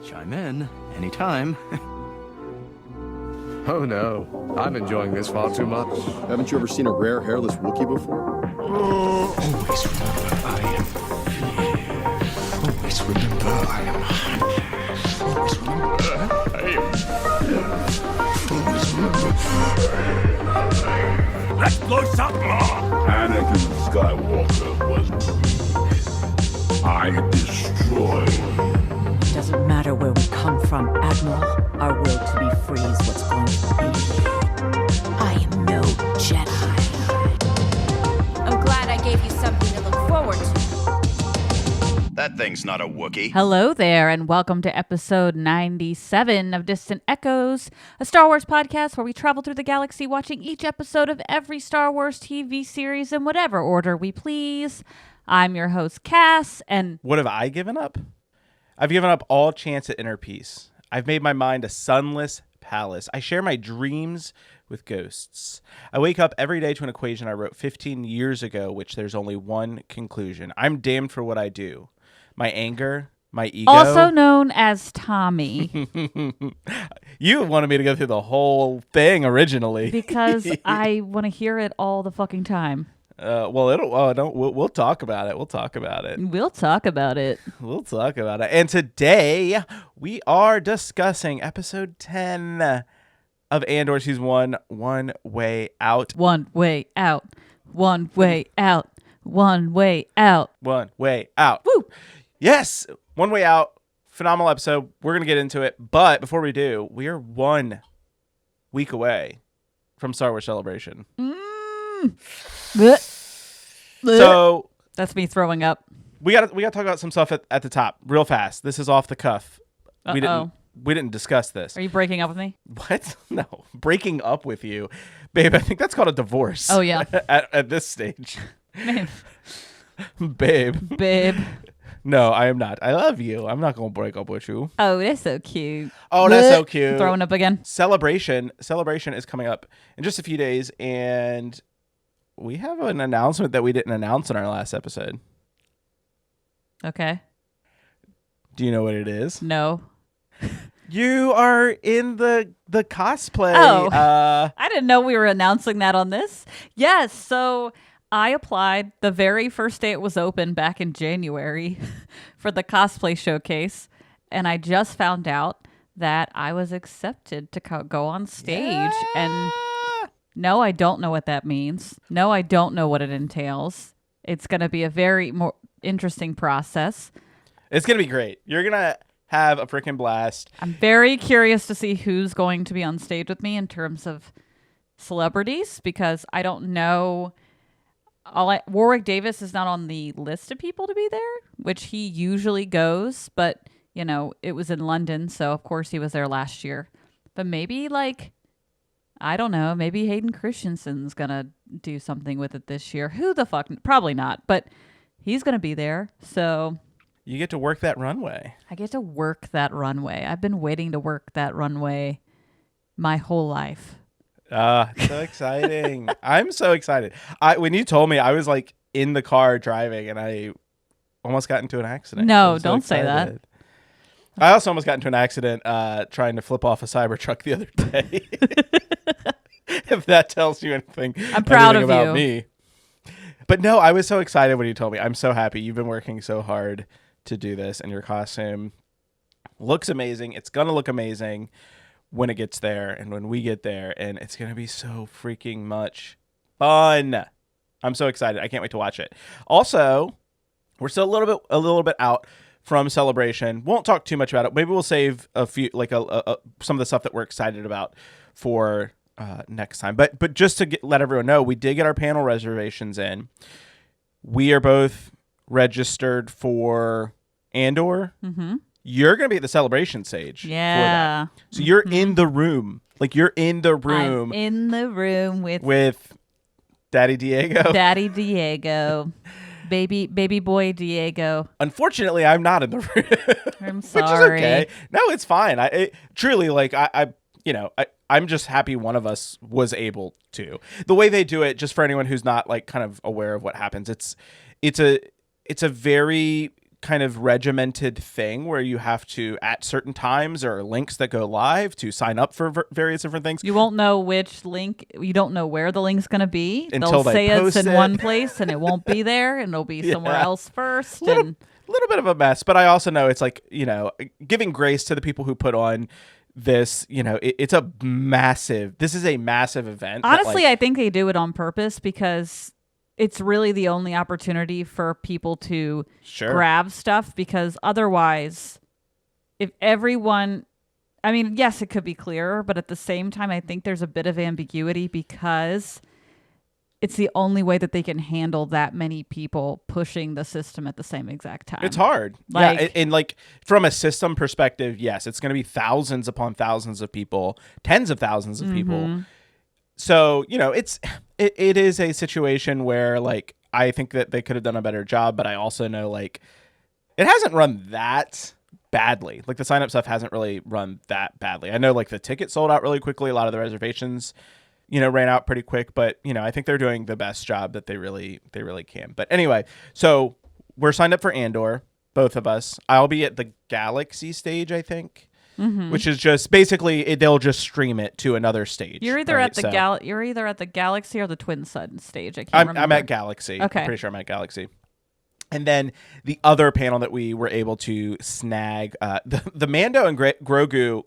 Chime in anytime. Oh no, I'm enjoying this far too much. Haven't you ever seen a rare hairless Wookiee before? Always remember I am fear. Always remember I am happiness. Always remember I am fear. Always remember. Let's blow something more! Anakin Skywalker was bruised. I destroyed. Doesn't matter where we come from, Admiral. Our will to be free is what's going to be. I am no Jedi. I'm glad I gave you something to look forward to. That thing's not a Wookiee. Hello there, and welcome to episode 97 of Distant Echoes, a Star Wars podcast where we travel through the galaxy watching each episode of every Star Wars TV series in whatever order we please. I'm your host, Cass, and... What have I given up? I've given up all chance at inner peace. I've made my mind a sunless palace. I share my dreams with ghosts. I wake up every day to an equation I wrote 15 years ago, which there's only one conclusion. I'm damned for what I do. My anger, my ego. Also known as Tommy. You wanted me to go through the whole thing originally. Because I want to hear it all the fucking time. We'll talk about it. We'll talk about it. We'll talk about it. We'll talk about it. And today we are discussing episode 10 of Andor Season 1, One Way Out. One way out. One way out. One way out. One way out. Woo! Yes, One Way Out. Phenomenal episode. We're going to get into it. But before we do, we are 1 week away from Star Wars Celebration. So that's me throwing up. We got to talk about some stuff at the top real fast. This is off the cuff. Uh-oh. We didn't discuss this. Are you breaking up with me? What? No, breaking up with you, babe. I think that's called a divorce. Oh yeah. at this stage, Babe. babe. No, I am not. I love you. I'm not gonna break up with you. Oh, that's so cute. Oh, that's so cute. Throwing up again. Celebration is coming up in just a few days, and we have an announcement that we didn't announce in our last episode. Okay. Do you know what it is? No. You are in the cosplay. Oh, I didn't know we were announcing that on this. Yes, so I applied the very first day it was open back in January for the cosplay showcase, and I just found out that I was accepted to go on stage. Yeah. And no, I don't know what that means. No, I don't know what it entails. It's going to be a very more interesting process. It's going to be great. You're going to have a freaking blast. I'm very curious to see who's going to be on stage with me in terms of celebrities, because I don't know. Warwick Davis is not on the list of people to be there, which he usually goes, but you know, it was in London, so of course he was there last year. But maybe I don't know, maybe Hayden Christensen's gonna do something with it this year. Who the fuck? Probably not, but he's gonna be there, so you get to work that runway. I get to work that runway. I've been waiting to work that runway my whole life. So exciting. I'm so excited. When you told me, I was like in the car driving and I almost got into an accident. No, don't say that. I also almost got into an accident trying to flip off a Cybertruck the other day. If that tells you anything, I'm proud of about you. Me. But no, I was so excited when you told me. I'm so happy. You've been working so hard to do this, and your costume looks amazing. It's going to look amazing when it gets there and when we get there, and it's going to be so freaking much fun. I'm so excited. I can't wait to watch it. Also, we're still a little bit out from Celebration. Won't talk too much about it. Maybe we'll save a few, some of the stuff that we're excited about for next time. But just to let everyone know, we did get our panel reservations in. We are both registered for Andor. Mm-hmm. You're going to be at the Celebration stage. Yeah. For that. So you're in the room. You're in the room. I'm in the room with Daddy Diego. Daddy Diego. Baby boy Diego. Unfortunately, I'm not in the room. I'm sorry. Which is okay. No, it's fine. I'm just happy one of us was able to. The way they do it, just for anyone who's not kind of aware of what happens, it's a very kind of regimented thing where you have to, at certain times, there are links that go live to sign up for various different things. You won't know which link. You don't know where the link's going to be. Until They'll they say post it's in it. one place and it won't be there, and it'll be somewhere else first. And Little bit of a mess, but I also know it's like, giving grace to the people who put on this, it's a massive, this is a massive event. honestly, I think they do it on purpose because it's really the only opportunity for people to grab stuff, because otherwise, if everyone, I mean, yes, it could be clearer, but at the same time, I think there's a bit of ambiguity because it's the only way that they can handle that many people pushing the system at the same exact time. It's hard. And like from a system perspective, yes, it's going to be thousands upon thousands of people, tens of thousands of people. So, it is a situation where like I think that they could have done a better job, but I also know like it hasn't run that badly. Like the sign up stuff hasn't really run that badly. I know like the tickets sold out really quickly. A lot of the reservations, ran out pretty quick, but I think they're doing the best job that they really can. But anyway, so we're signed up for Andor, both of us. I'll be at the Galaxy stage, I think. Which is just basically they'll just stream it to another stage. You're either at the you're either at the Galaxy or the Twin Sun stage. I can't remember. I'm at Galaxy. Okay. I'm pretty sure I'm at Galaxy. And then the other panel that we were able to snag, the Mando and Grogu,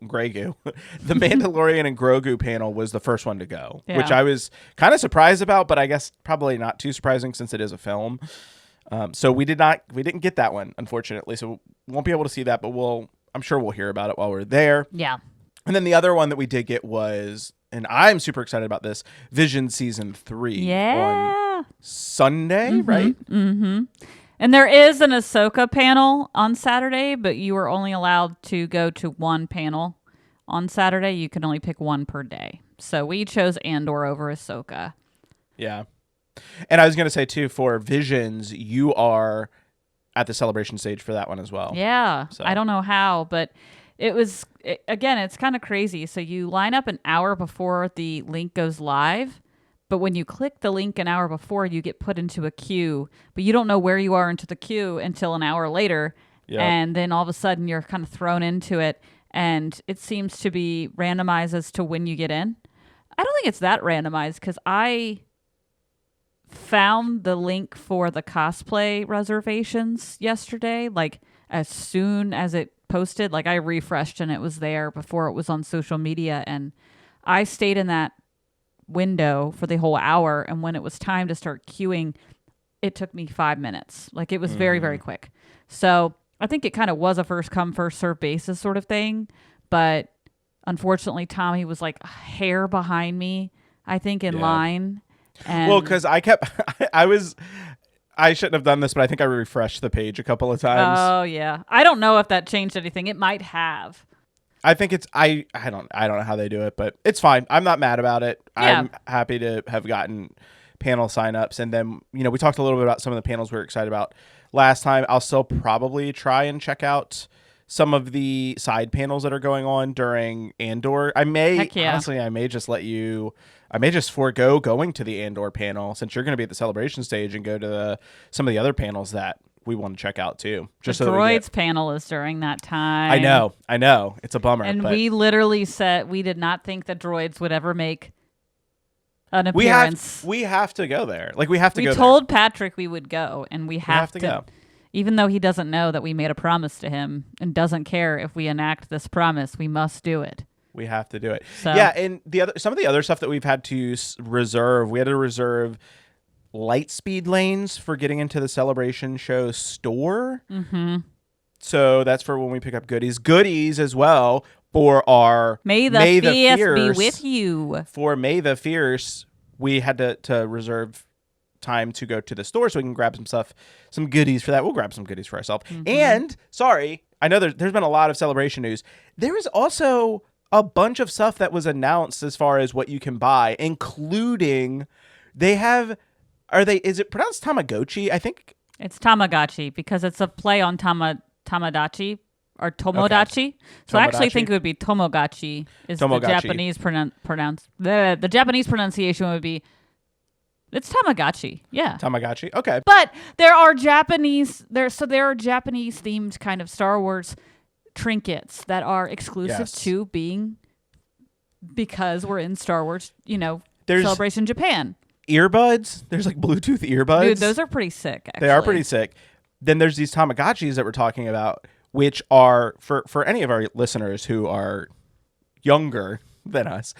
the Mandalorian and Grogu panel was the first one to go, which I was kind of surprised about, but I guess probably not too surprising since it is a film. So we didn't get that one, unfortunately. So we won't be able to see that, but I'm sure we'll hear about it while we're there. Yeah. And then the other one that we did get was, and I'm super excited about this, Vision Season 3 on Sunday, right? Mm-hmm. And there is an Ahsoka panel on Saturday, but you are only allowed to go to one panel on Saturday. You can only pick one per day. So we chose Andor over Ahsoka. Yeah. And I was going to say, too, for Visions, you are at the celebration stage for that one as well. Yeah. So. I don't know how, but again, it's kind of crazy. So you line up an hour before the link goes live. But when you click the link an hour before, you get put into a queue, but you don't know where you are into the queue until an hour later. Yep. And then all of a sudden you're kind of thrown into it, and it seems to be randomized as to when you get in. I don't think it's that randomized because I found the link for the cosplay reservations yesterday. Like as soon as it posted, like I refreshed and it was there before it was on social media, and I stayed in that window for the whole hour, and when it was time to start queuing, it took me 5 minutes. Like it was very, very quick. So I think it kind of was a first come first serve basis sort of thing, but unfortunately Tommy was like a hair behind me, I think, in line. And well, because I shouldn't have done this, but I think I refreshed the page a couple of times. Oh yeah, I don't know if that changed anything. It might have. I think it's I don't know how they do it, but it's fine. I'm not mad about it. Yeah. I'm happy to have gotten panel signups, and then we talked a little bit about some of the panels we were excited about last time. I'll still probably try and check out some of the side panels that are going on during Andor. I may honestly, I may just forego going to the Andor panel since you're going to be at the celebration stage and go to some of the other panels that we want to check out too. Just the droids panel is during that time. I know. It's a bummer. And we literally said we did not think the droids would ever make an appearance. We have to go there. Like we have to go there. We told Patrick we would go, and we have to go. Even though he doesn't know that we made a promise to him and doesn't care if we enact this promise, we must do it. We have to do it. So. Yeah, and some of the other stuff that we've had to reserve, we had to reserve light speed lanes for getting into the celebration show store. Mm-hmm. So that's for when we pick up goodies as well for our May the Fierce be with you. For May the Fierce, we had to reserve time to go to the store so we can grab some stuff, some goodies for that. We'll grab some goodies for ourselves. Mm-hmm. And sorry, I know there's been a lot of celebration news. There is also a bunch of stuff that was announced as far as what you can buy, including is it pronounced Tamagotchi? I think it's Tamagotchi because it's a play on Tamagotchi or Tomodachi. Okay. So I actually think it would be Tomogachi. The Japanese the Japanese pronunciation would be It's Tamagotchi. Yeah. Tamagotchi. Okay. But there are Japanese themed kind of Star Wars trinkets that are exclusive Yes. to being because we're in Star Wars, There's Celebration Japan. earbuds. There's like Bluetooth earbuds. Dude, those are pretty sick, actually. They are pretty sick. Then there's these Tamagotchis that we're talking about, which are for any of our listeners who are younger than us.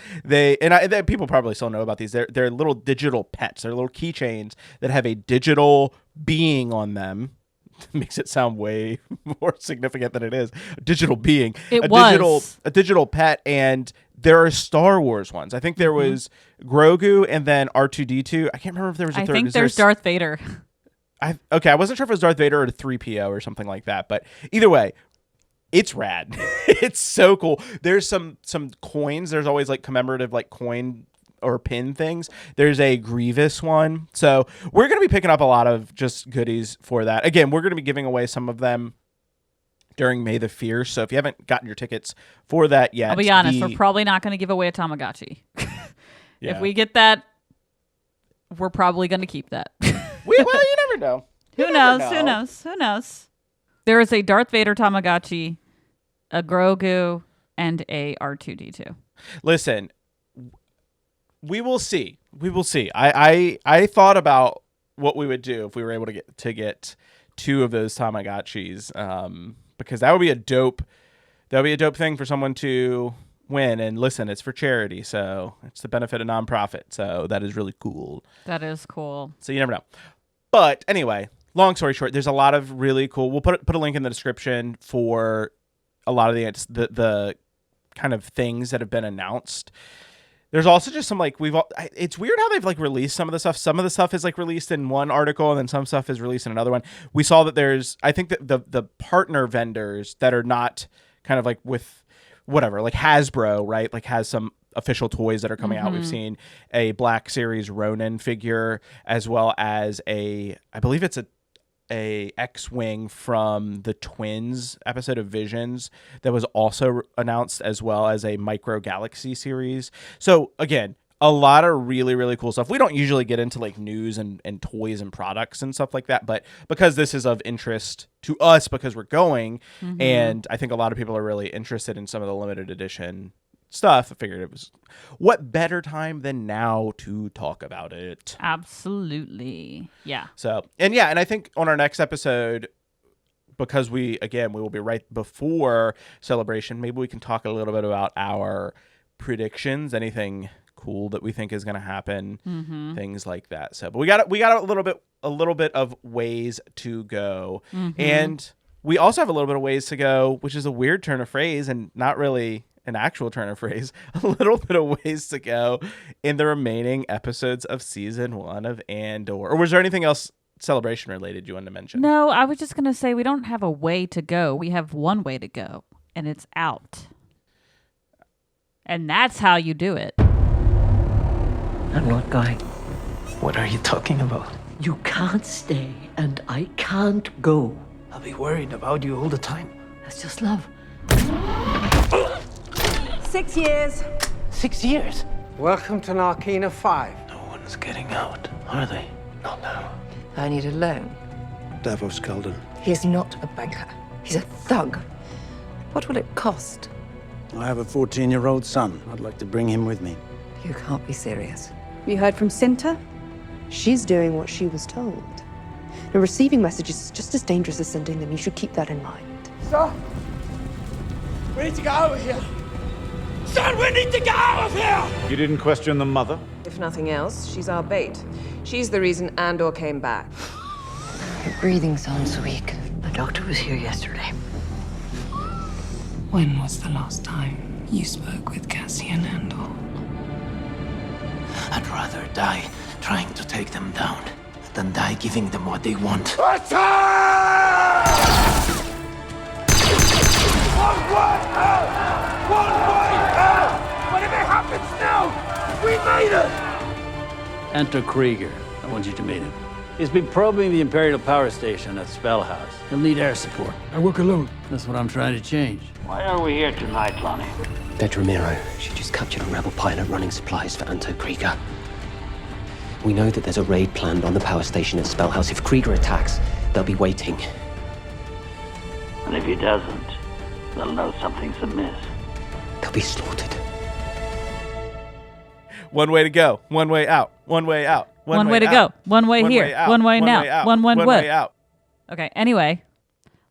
People probably still know about these. They're little digital pets. They're little keychains that have a digital being on them. Makes it sound way more significant than it is. A digital being. A digital pet, and there are Star Wars ones. I think there was Grogu and then R2-D2. I can't remember if there was a third. I think there's Darth Vader. I wasn't sure if it was Darth Vader or a 3PO or something like that, but either way, it's rad. It's so cool. There's some coins. There's always like commemorative like coin or pin things. There's a Grievous one. So we're going to be picking up a lot of just goodies for that. Again, we're going to be giving away some of them during May the Fierce. So if you haven't gotten your tickets for that yet. I'll be honest, we're probably not going to give away a Tamagotchi. If we get that, we're probably going to keep that. Well, you never know. Who knows? There is a Darth Vader Tamagotchi, a Grogu, and a R2-D2. Listen, we will see. I thought about what we would do if we were able to get 2 of those Tamagotchis, because that would be a dope thing for someone to win. And listen, it's for charity, so it's the benefit of nonprofit. So that is really cool. That is cool. So you never know. But anyway, long story short, there's a lot of really cool. We'll put a link in the description for a lot of the kind of things that have been announced. There's also just some like it's weird how they've like released some of the stuff. Some of the stuff is like released in one article and then some stuff is released in another one. We saw that I think that the partner vendors that are not kind of like with whatever, like Hasbro, right? Like has some official toys that are coming out. We've seen a Black Series Ronin figure, as well as I believe it's a X-Wing from the Twins episode of Visions that was also announced, as well as a Micro Galaxy series. So again, a lot of really, really cool stuff. We don't usually get into like news and toys and products and stuff like that, but because this is of interest to us because we're going, and I think a lot of people are really interested in some of the limited edition stuff, I figured it was what better time than now to talk about it. Absolutely. Yeah. So, and I think on our next episode, because we will be right before Celebration, maybe we can talk a little bit about our predictions, anything cool that we think is going to happen, things like that. So, but we got a little bit of ways to go. And we also have a little bit of ways to go, which is a weird turn of phrase and not really an actual turn of phrase, a little bit of ways to go in the remaining episodes of season 1 of Andor. Or was there anything else Celebration related you wanted to mention? No, I was just going to say we don't have a way to go. We have one way to go, and it's out. And that's how you do it. I'm not going. What are you talking about? You can't stay, and I can't go. I'll be worried about you all the time. That's just love. 6 years. 6 years? Welcome to Narkina 5. No one's getting out, are they? Not now. I need a loan. Davos Calden. He's not a banker. He's a thug. What will it cost? I have a 14-year-old son. I'd like to bring him with me. You can't be serious. You heard from Cinta? She's doing what she was told. Now, receiving messages is just as dangerous as sending them. You should keep that in mind. Sir, we need to get out of here. Son, we need to get out of here! You didn't question the mother? If nothing else, she's our bait. She's the reason Andor came back. Your breathing sounds weak. The doctor was here yesterday. When was the last time you spoke with Cassian Andor? I'd rather die trying to take them down than die giving them what they want. Attack! One way out! One way out! Whatever happens now, we made it! Enter Krieger. I want you to meet him. He's been probing the Imperial power station at Spellhouse. He'll need air support. I work alone. That's what I'm trying to change. Why are we here tonight, Lonnie? Dead Ramiro. She just captured a rebel pilot running supplies for Anto Krieger. We know that there's a raid planned on the power station at Spellhouse. If Krieger attacks, they'll be waiting. And if he doesn't, they'll know something's amiss. They'll be slaughtered. One way to go, one way out, one way out. One way to go, one way here, one way now, one way out. Okay, anyway,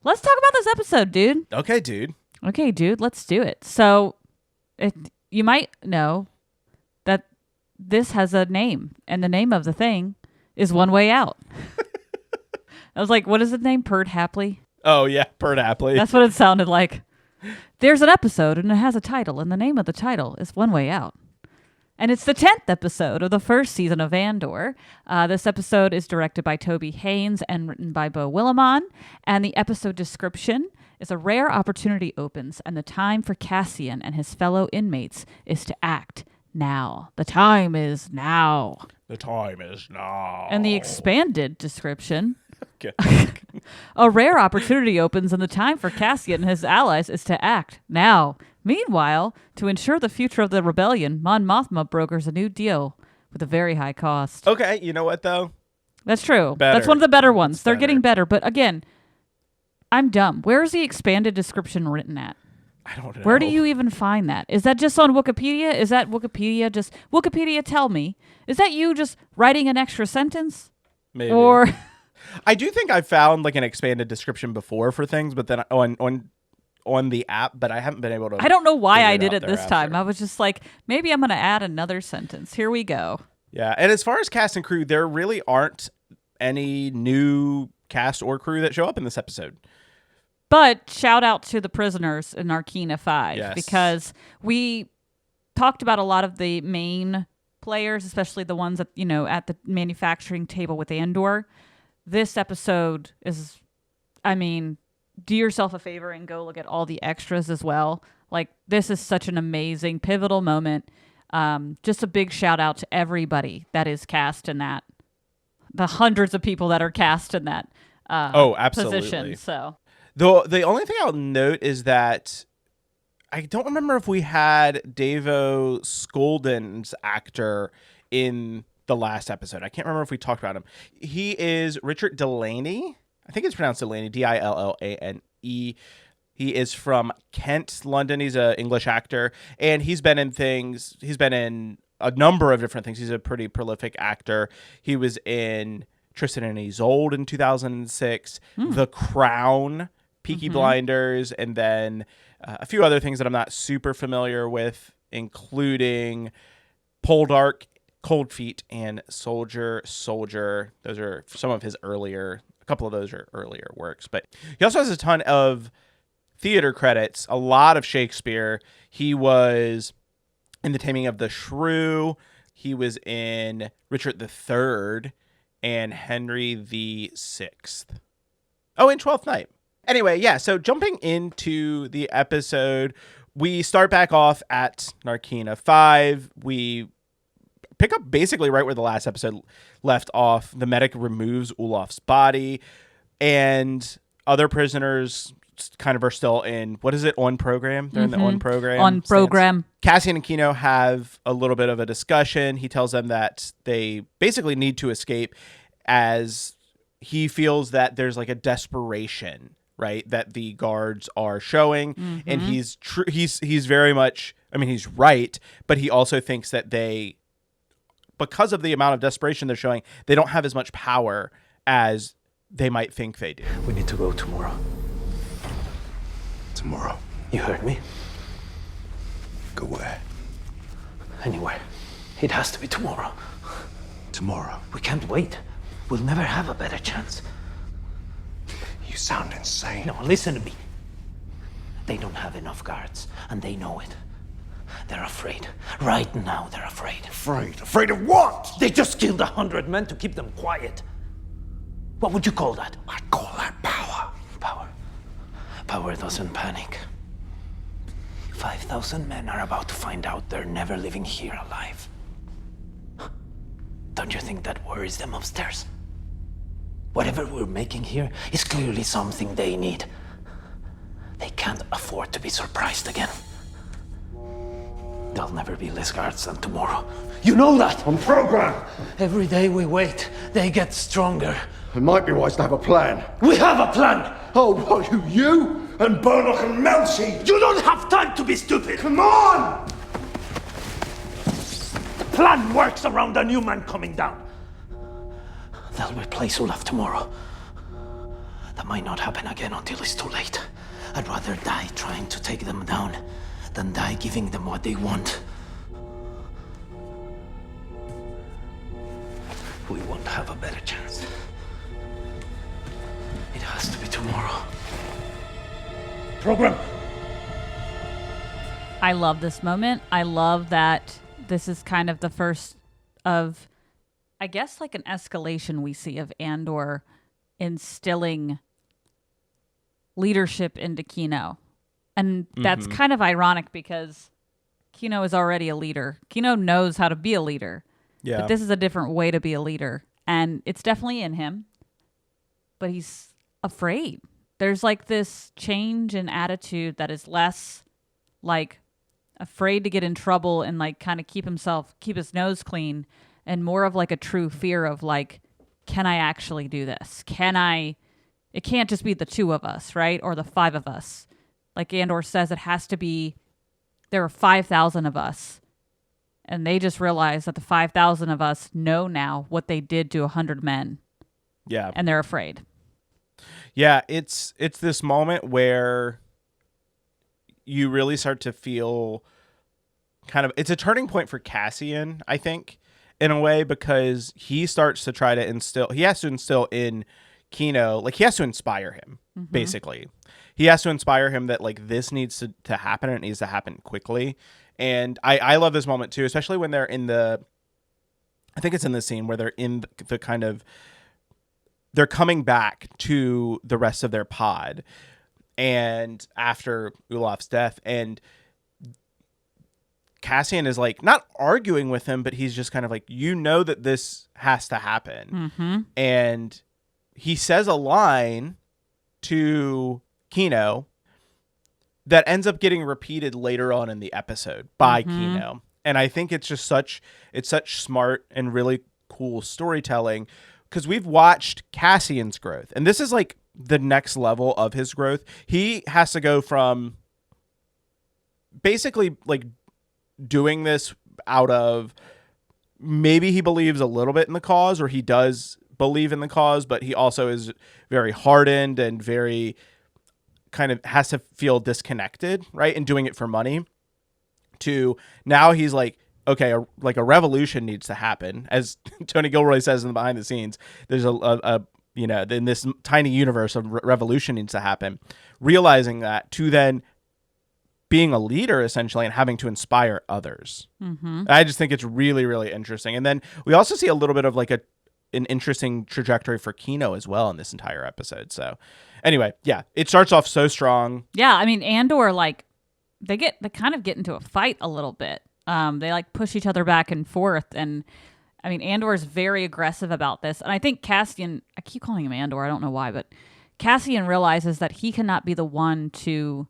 let's talk about this episode, dude. Okay, dude. Okay, dude, let's do it. So, you might know that this has a name, and the name of the thing is One Way Out. I was like, what is the name? Perd Hapley? Oh, yeah, Perd Hapley. That's what it sounded like. There's an episode, and it has a title, and the name of the title is One Way Out. And it's the 10th episode of the first season of Andor. This episode is directed by Toby Haynes and written by Beau Willimon. And the episode description is: a rare opportunity opens, and the time for Cassian and his fellow inmates is to act now. The time is now. The time is now. And the expanded description: a rare opportunity opens, and the time for Cassian and his allies is to act now. Meanwhile, to ensure the future of the rebellion, Mon Mothma brokers a new deal with a very high cost. Okay, you know what, though? That's true. Better. That's one of the better ones. It's They're better. getting better. But again, I'm dumb. Where is the expanded description written at? I don't know. Where do you even find that? Is that just on Wikipedia? Is that Wikipedia just... Wikipedia, tell me. Is that you just writing an extra sentence? Maybe. Or... I do think I've found like an expanded description before for things, but then on the app, but I haven't been able to. I don't know why I did it there this after. time. I was just like, maybe I'm going to add another sentence. Here we go. Yeah, and as far as cast and crew, there really aren't any new cast or crew that show up in this episode. But shout out to the prisoners in Narkina 5, Yes. because we talked about a lot of the main players, especially the ones that, you know, at the manufacturing table with Andor. This episode is, I mean, do yourself a favor and go look at all the extras as well. Like, this is such an amazing, pivotal moment. Just a big shout out to everybody that is cast in that. The hundreds of people that are cast in that absolutely. position. So The only thing I'll note is that I don't remember if we had Davo Skolden's actor in the last episode. I can't remember if we talked about him. He is Richard Delaney. I think it's pronounced Delaney, Dillane. He is from Kent, London. He's an English actor, and he's been in things. He's been in a number of different things. He's a pretty prolific actor. He was in Tristan and Isolde in 2006, The Crown, Peaky Blinders, and then a few other things that I'm not super familiar with, including Poldark, Cold Feet, and Soldier. Those are some of his earlier. A couple of those are earlier works, but he also has a ton of theater credits, a lot of Shakespeare. He was in The Taming of the Shrew. He was in Richard III and Henry VI. Oh, and Twelfth Night. Anyway, yeah, so jumping into the episode, we start back off at Narkina 5. We pick up basically right where the last episode left off. The medic removes Olaf's body, and other prisoners kind of are still in, what is it, on program? They're in the on program. On program. Cassian and Kino have a little bit of a discussion. He tells them that they basically need to escape, as he feels that there's like a desperation, right, that the guards are showing. And he's very much, I mean, he's right, but he also thinks that they, because of the amount of desperation they're showing, they don't have as much power as they might think they do. We need to go tomorrow. Tomorrow. You heard me? Go where? Anywhere. It has to be tomorrow. Tomorrow. We can't wait. We'll never have a better chance. You sound insane. No, listen to me. They don't have enough guards, and they know it. They're afraid. Right now, they're afraid. Afraid? Afraid of what? They just killed 100 men to keep them quiet. What would you call that? I'd call that power. Power. Power doesn't panic. 5,000 men are about to find out they're never leaving here alive. Don't you think that worries them upstairs? Whatever we're making here is clearly something they need. They can't afford to be surprised again. There'll never be less guards than tomorrow. You know that! On program! Every day we wait, they get stronger. It might be wise to have a plan. We have a plan! Oh, what, you and Burnock and Melcy? You don't have time to be stupid! Come on! The plan works around a new man coming down. They'll replace Olaf tomorrow. That might not happen again until it's too late. I'd rather die trying to take them down than die giving them what they want. We won't have a better chance. It has to be tomorrow. Program! I love this moment. I love that this is kind of the first of, I guess, like an escalation we see of Andor instilling leadership into Kino. And that's kind of ironic because Kino is already a leader. Kino knows how to be a leader. Yeah. But this is a different way to be a leader. And it's definitely in him. But he's afraid. There's like this change in attitude that is less like afraid to get in trouble and like kind of keep his nose clean, and more of like a true fear of like, can I actually do this? It can't just be the two of us, right? Or the five of us. Like Andor says, it has to be, there are 5,000 of us. And they just realize that the 5,000 of us know now what they did to 100 men. Yeah. And they're afraid. Yeah, it's this moment where you really start to feel kind of, it's a turning point for Cassian, I think, in a way, because he starts to try to instill in Kino, like he has to inspire him, basically. He has to inspire him that like this needs to happen, and it needs to happen quickly. And I love this moment too, especially when they're in I think it's in the scene where they're in the kind of, they're coming back to the rest of their pod, and after Olaf's death, and Cassian is like not arguing with him, but he's just kind of like, you know that this has to happen. And he says a line to Kino that ends up getting repeated later on in the episode by Kino. And I think it's just such smart and really cool storytelling, because we've watched Cassian's growth, and this is like the next level of his growth. He has to go from basically like doing this out of, maybe he believes a little bit in the cause, or he does believe in the cause, but he also is very hardened and very kind of has to feel disconnected, right? And doing it for money, to now he's like, okay, a revolution needs to happen. As Tony Gilroy says in the behind the scenes, there's a in this tiny universe, a revolution needs to happen. Realizing that, to then being a leader essentially and having to inspire others. I just think it's really, really interesting. And then we also see a little bit of like an interesting trajectory for Kino as well in this entire episode. So anyway, yeah, it starts off so strong. Yeah, I mean, Andor, like, they kind of get into a fight a little bit. They like push each other back and forth, and I mean, Andor is very aggressive about this. And I think Cassian, I keep calling him Andor, I don't know why, but Cassian realizes that he cannot be the one to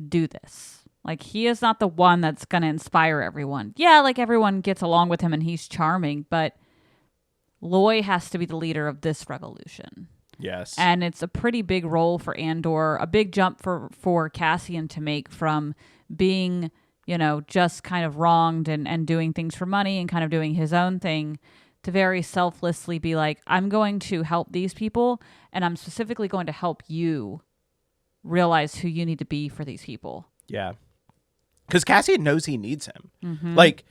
do this. Like, he is not the one that's going to inspire everyone. Yeah, like everyone gets along with him and he's charming, but Loy has to be the leader of this revolution. Yes. And it's a pretty big role for Andor, a big jump for Cassian to make from being, just kind of wronged and doing things for money and kind of doing his own thing, to very selflessly be like, I'm going to help these people, and I'm specifically going to help you realize who you need to be for these people. Yeah. Because Cassian knows he needs him. Like,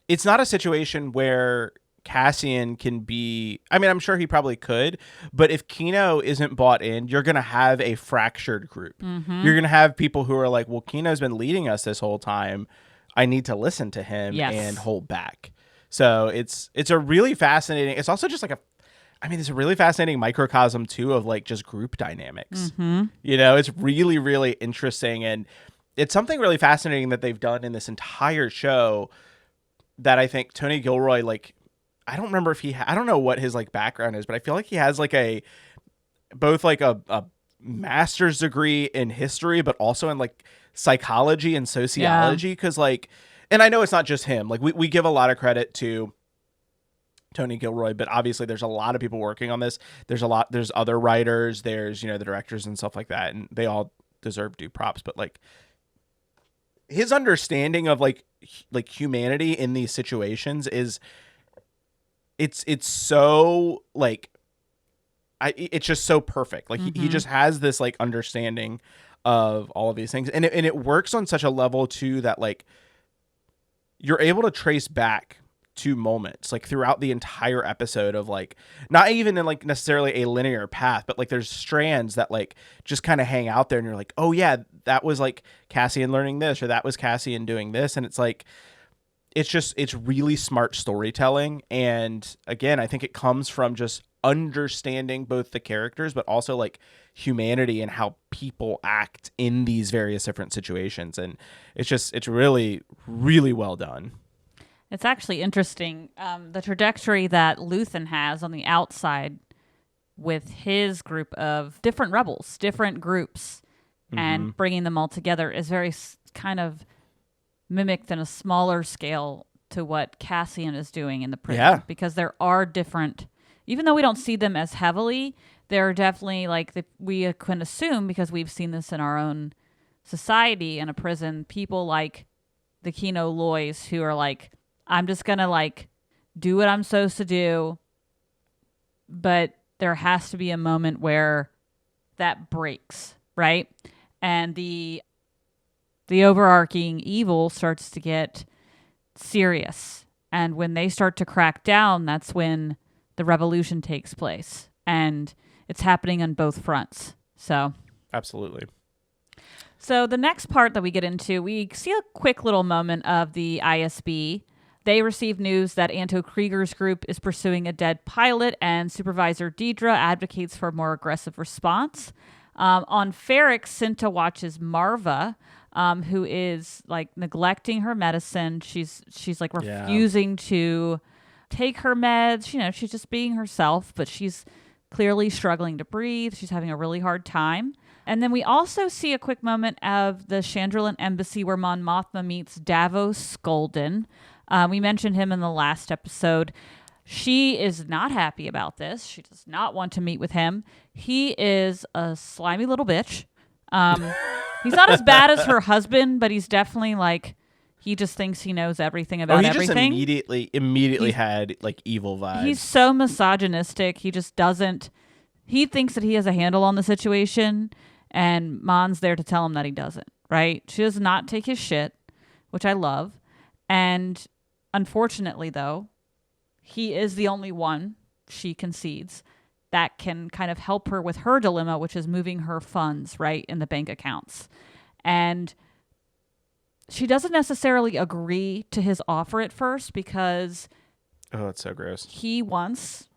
it's not a situation where Cassian can be, I mean, I'm sure he probably could, but if Kino isn't bought in, you're going to have a fractured group. You're going to have people who are like, well, Kino's been leading us this whole time. I need to listen to him and hold back. So it's a really fascinating, it's also just like it's a really fascinating microcosm too of like just group dynamics. It's really, really interesting. And it's something really fascinating that they've done in this entire show that I think Tony Gilroy, like, I don't remember if I don't know what his like background is, but I feel like he has like both like a master's degree in history, but also in like psychology and sociology, because like, and I know it's not just him. Like we give a lot of credit to Tony Gilroy, but obviously there's a lot of people working on this. There's other writers, there's, the directors and stuff like that, and they all deserve due props. But like his understanding of like humanity in these situations is it's so like it's just so perfect. Like he just has this like understanding of all of these things, and it works on such a level too that like you're able to trace back to moments like throughout the entire episode of like, not even in like necessarily a linear path, but like there's strands that like just kind of hang out there and you're like, oh yeah, that was like Cassian learning this, or that was Cassian doing this. And it's like, it's really smart storytelling. And again, I think it comes from just understanding both the characters, but also like humanity and how people act in these various different situations. And it's really, really well done. It's actually interesting, the trajectory that Luthen has on the outside with his group of different rebels, different groups, and bringing them all together is very kind of mimicked in a smaller scale to what Cassian is doing in the prison. Yeah. Because there are different, even though we don't see them as heavily, there are definitely, like, we can assume, because we've seen this in our own society in a prison, people like the Kino Loys who are like, I'm just going to like do what I'm supposed to do. But there has to be a moment where that breaks, right? And the overarching evil starts to get serious. And when they start to crack down, that's when the revolution takes place. And it's happening on both fronts. So absolutely. So the next part that we get into, we see a quick little moment of the ISB. They receive news that Anto Krieger's group is pursuing a dead pilot, and Supervisor Deidre advocates for a more aggressive response. On Ferric, Cinta watches Marva, who is like neglecting her medicine. She's like refusing to take her meds. She's just being herself, but she's clearly struggling to breathe. She's having a really hard time. And then we also see a quick moment of the Chandrilan embassy where Mon Mothma meets Davos Skolden. We mentioned him in the last episode. She is not happy about this. She does not want to meet with him. He is a slimy little bitch. He's not as bad as her husband, but he's definitely like, he just thinks he knows everything about everything. He just immediately had like evil vibes. He's so misogynistic. He just doesn't, he thinks that he has a handle on the situation, and Mon's there to tell him that he doesn't, right? She does not take his shit, which I love. And unfortunately, though, he is the only one, she concedes, that can kind of help her with her dilemma, which is moving her funds, right, in the bank accounts. And she doesn't necessarily agree to his offer at first because... Oh, that's so gross. He wants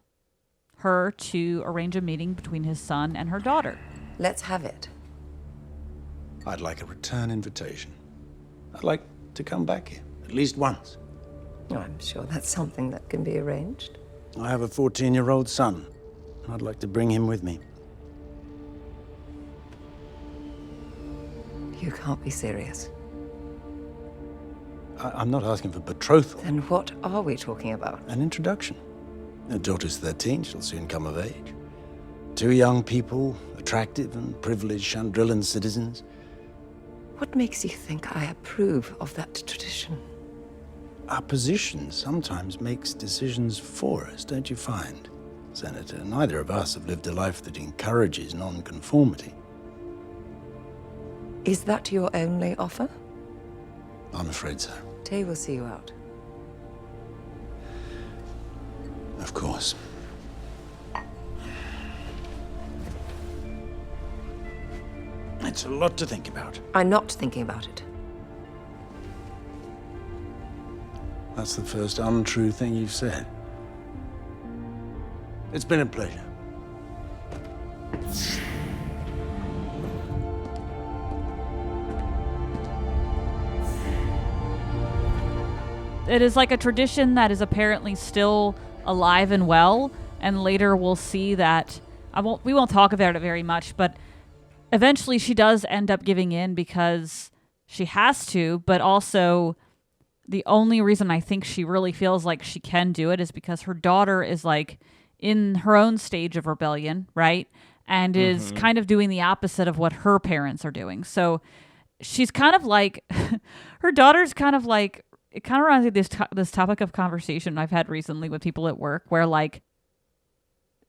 her to arrange a meeting between his son and her daughter. Let's have it. I'd like a return invitation. I'd like to come back here, at least once. I'm sure that's something that can be arranged. I have a 14-year-old son. I'd like to bring him with me. You can't be serious. I'm not asking for betrothal. Then what are we talking about? An introduction. Her daughter's 13. She'll soon come of age. 2 young people, attractive and privileged Chandrilan citizens. What makes you think I approve of that tradition? Our position sometimes makes decisions for us, don't you find, Senator? Neither of us have lived a life that encourages nonconformity. Is that your only offer? I'm afraid so. Tay will see you out. Of course. It's a lot to think about. I'm not thinking about it. That's the first untrue thing you've said. It's been a pleasure. It is like a tradition that is apparently still alive and well, and later we'll see that we won't talk about it very much, but eventually she does end up giving in because she has to, but also the only reason I think she really feels like she can do it is because her daughter is like in her own stage of rebellion, right? And is kind of doing the opposite of what her parents are doing. So she's kind of like, her daughter's kind of like, it kind of reminds me of this topic of conversation I've had recently with people at work where like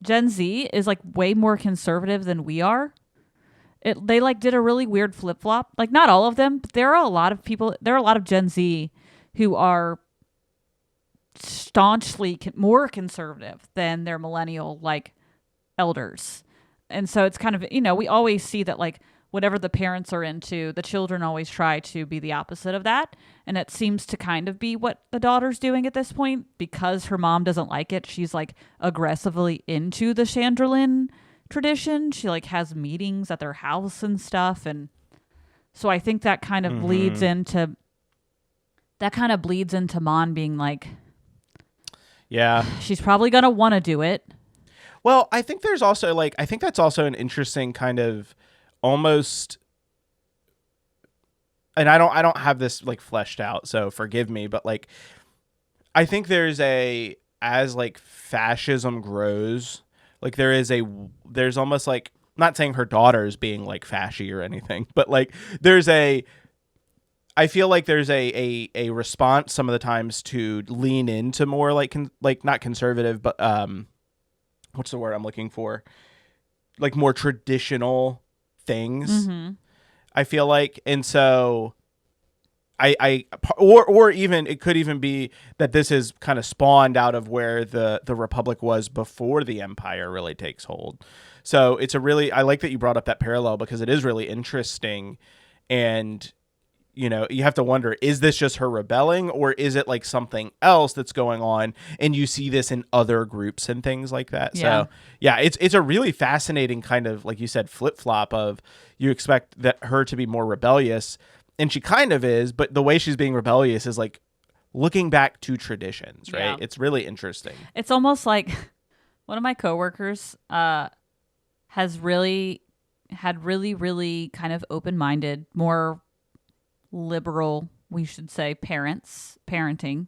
Gen Z is like way more conservative than we are. They like did a really weird flip flop. Like not all of them, but there are a lot of Gen Z who are staunchly more conservative than their millennial like elders. And so it's kind of, we always see that like whatever the parents are into, the children always try to be the opposite of that. And it seems to kind of be what the daughter's doing at this point because her mom doesn't like it. She's like aggressively into the Chandrelin tradition. She like has meetings at their house and stuff. And so I think that kind of bleeds into Mon being like, yeah, she's probably going to want to do it. Well, I think there's also like, I think that's also an interesting kind of almost, and I don't have this like fleshed out, so forgive me, but like, I think as like fascism grows, like there's almost like, not saying her daughter's being like fashy or anything, but like I feel like there's a response some of the times to lean into more like not conservative, but what's the word I'm looking for? Like more traditional things. I feel like, and so or even it could even be that this is kind of spawned out of where the Republic was before the Empire really takes hold. So I like that you brought up that parallel because it is really interesting, and you have to wonder, is this just her rebelling or is it like something else that's going on? And you see this in other groups and things like that. Yeah. So yeah, it's a really fascinating kind of, like you said, flip flop of you expect that her to be more rebellious, and she kind of is, but the way she's being rebellious is like looking back to traditions, right? Yeah. It's really interesting. It's almost like one of my coworkers had really kind of open-minded, more liberal, we should say, parenting,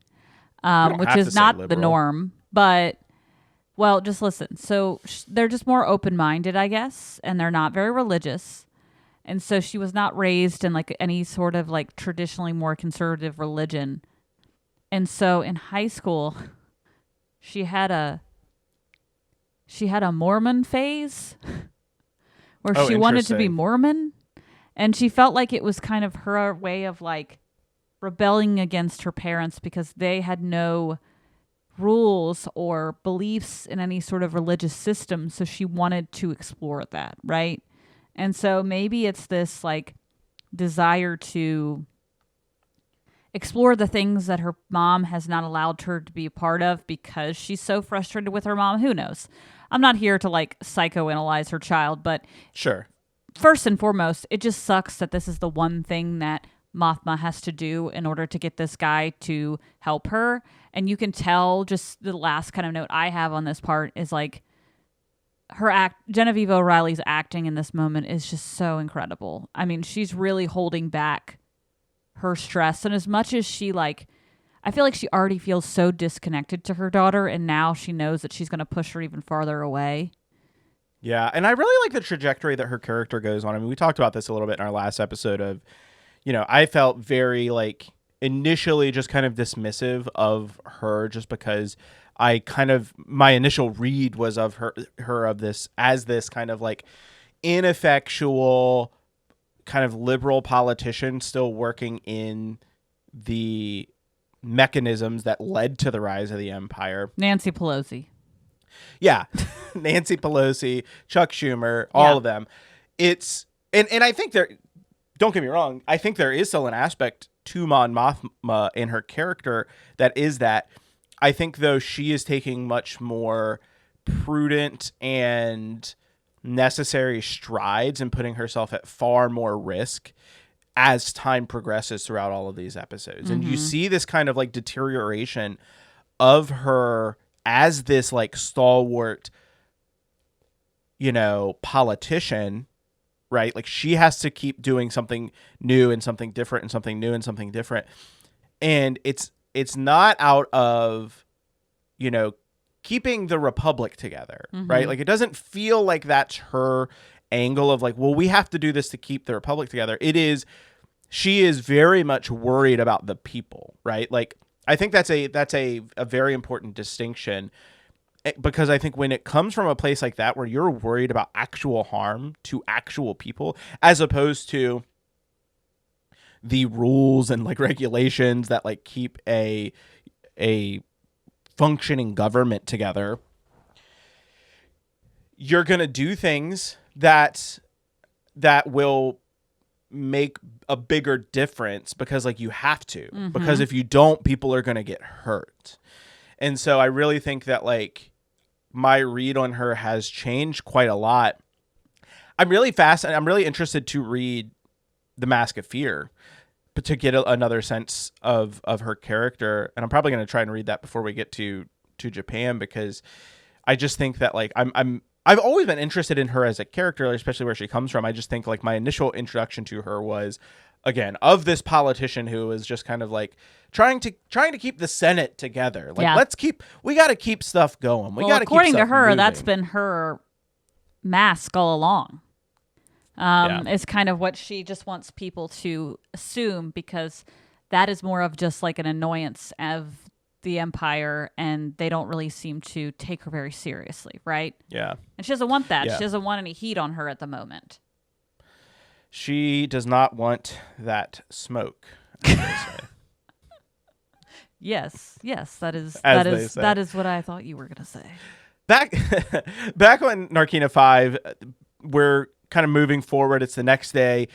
which is not the norm, but well, just listen. So they're just more open-minded, I guess, and they're not very religious. And so she was not raised in like any sort of like traditionally more conservative religion. And so in high school, she had a Mormon phase where she wanted to be Mormon. And she felt like it was kind of her way of like rebelling against her parents because they had no rules or beliefs in any sort of religious system. So she wanted to explore that, right? And so maybe it's this like desire to explore the things that her mom has not allowed her to be a part of because she's so frustrated with her mom. Who knows? I'm not here to like psychoanalyze her child, but sure. First and foremost, it just sucks that this is the one thing that Mothma has to do in order to get this guy to help her. And you can tell, just the last kind of note I have on this part is like Genevieve O'Reilly's acting in this moment is just so incredible. I mean, she's really holding back her stress. And as much as she I feel like she already feels so disconnected to her daughter, and now she knows that she's going to push her even farther away. Yeah, and I really like the trajectory that her character goes on. I mean, we talked about this a little bit in our last episode of, I felt very initially just kind of dismissive of her just because my initial read was of her of this as this kind of ineffectual kind of liberal politician still working in the mechanisms that led to the rise of the empire. Nancy Pelosi. Yeah. Nancy Pelosi, Chuck Schumer, all of them. It's and I think don't get me wrong, I think there is still an aspect to Mon Mothma in her character that is that. I think though she is taking much more prudent and necessary strides and putting herself at far more risk as time progresses throughout all of these episodes. And you see this kind of deterioration of her as this stalwart, politician right? Like she has to keep doing something new and something different and something new and something different. And it's not out of, you know, keeping the Republic together, right? Like it doesn't feel like that's her angle of like, well, we have to do this to keep the Republic together. She is very much worried about the people, right? Like I think that's a very important distinction, because I think when it comes from a place like that where you're worried about actual harm to actual people as opposed to the rules and like regulations that like keep a functioning government together, you're going to do things that will make a bigger difference because like you have to, because if you don't, people are going to get hurt. And so I really think that like my read on her has changed quite a lot. I'm really interested to read The Mask of Fear to get another sense of her character. And I'm probably going to try and read that before we get to Japan, because I just think that like I've always been interested in her as a character, especially where she comes from. I just think like my initial introduction to her was, again, of this politician who was just kind of like trying to keep the Senate together. Like, we got to keep stuff going. According to her, that's been her mask all along. It's kind of what she just wants people to assume, because that is more of just like an annoyance of the Empire, and they don't really seem to take her very seriously, right? Yeah. And she doesn't want that. Yeah. She doesn't want any heat on her at the moment. She does not want that smoke. Yes, that is what I thought you were gonna say. Back on Narkina 5, we're kind of moving forward. It's the next day.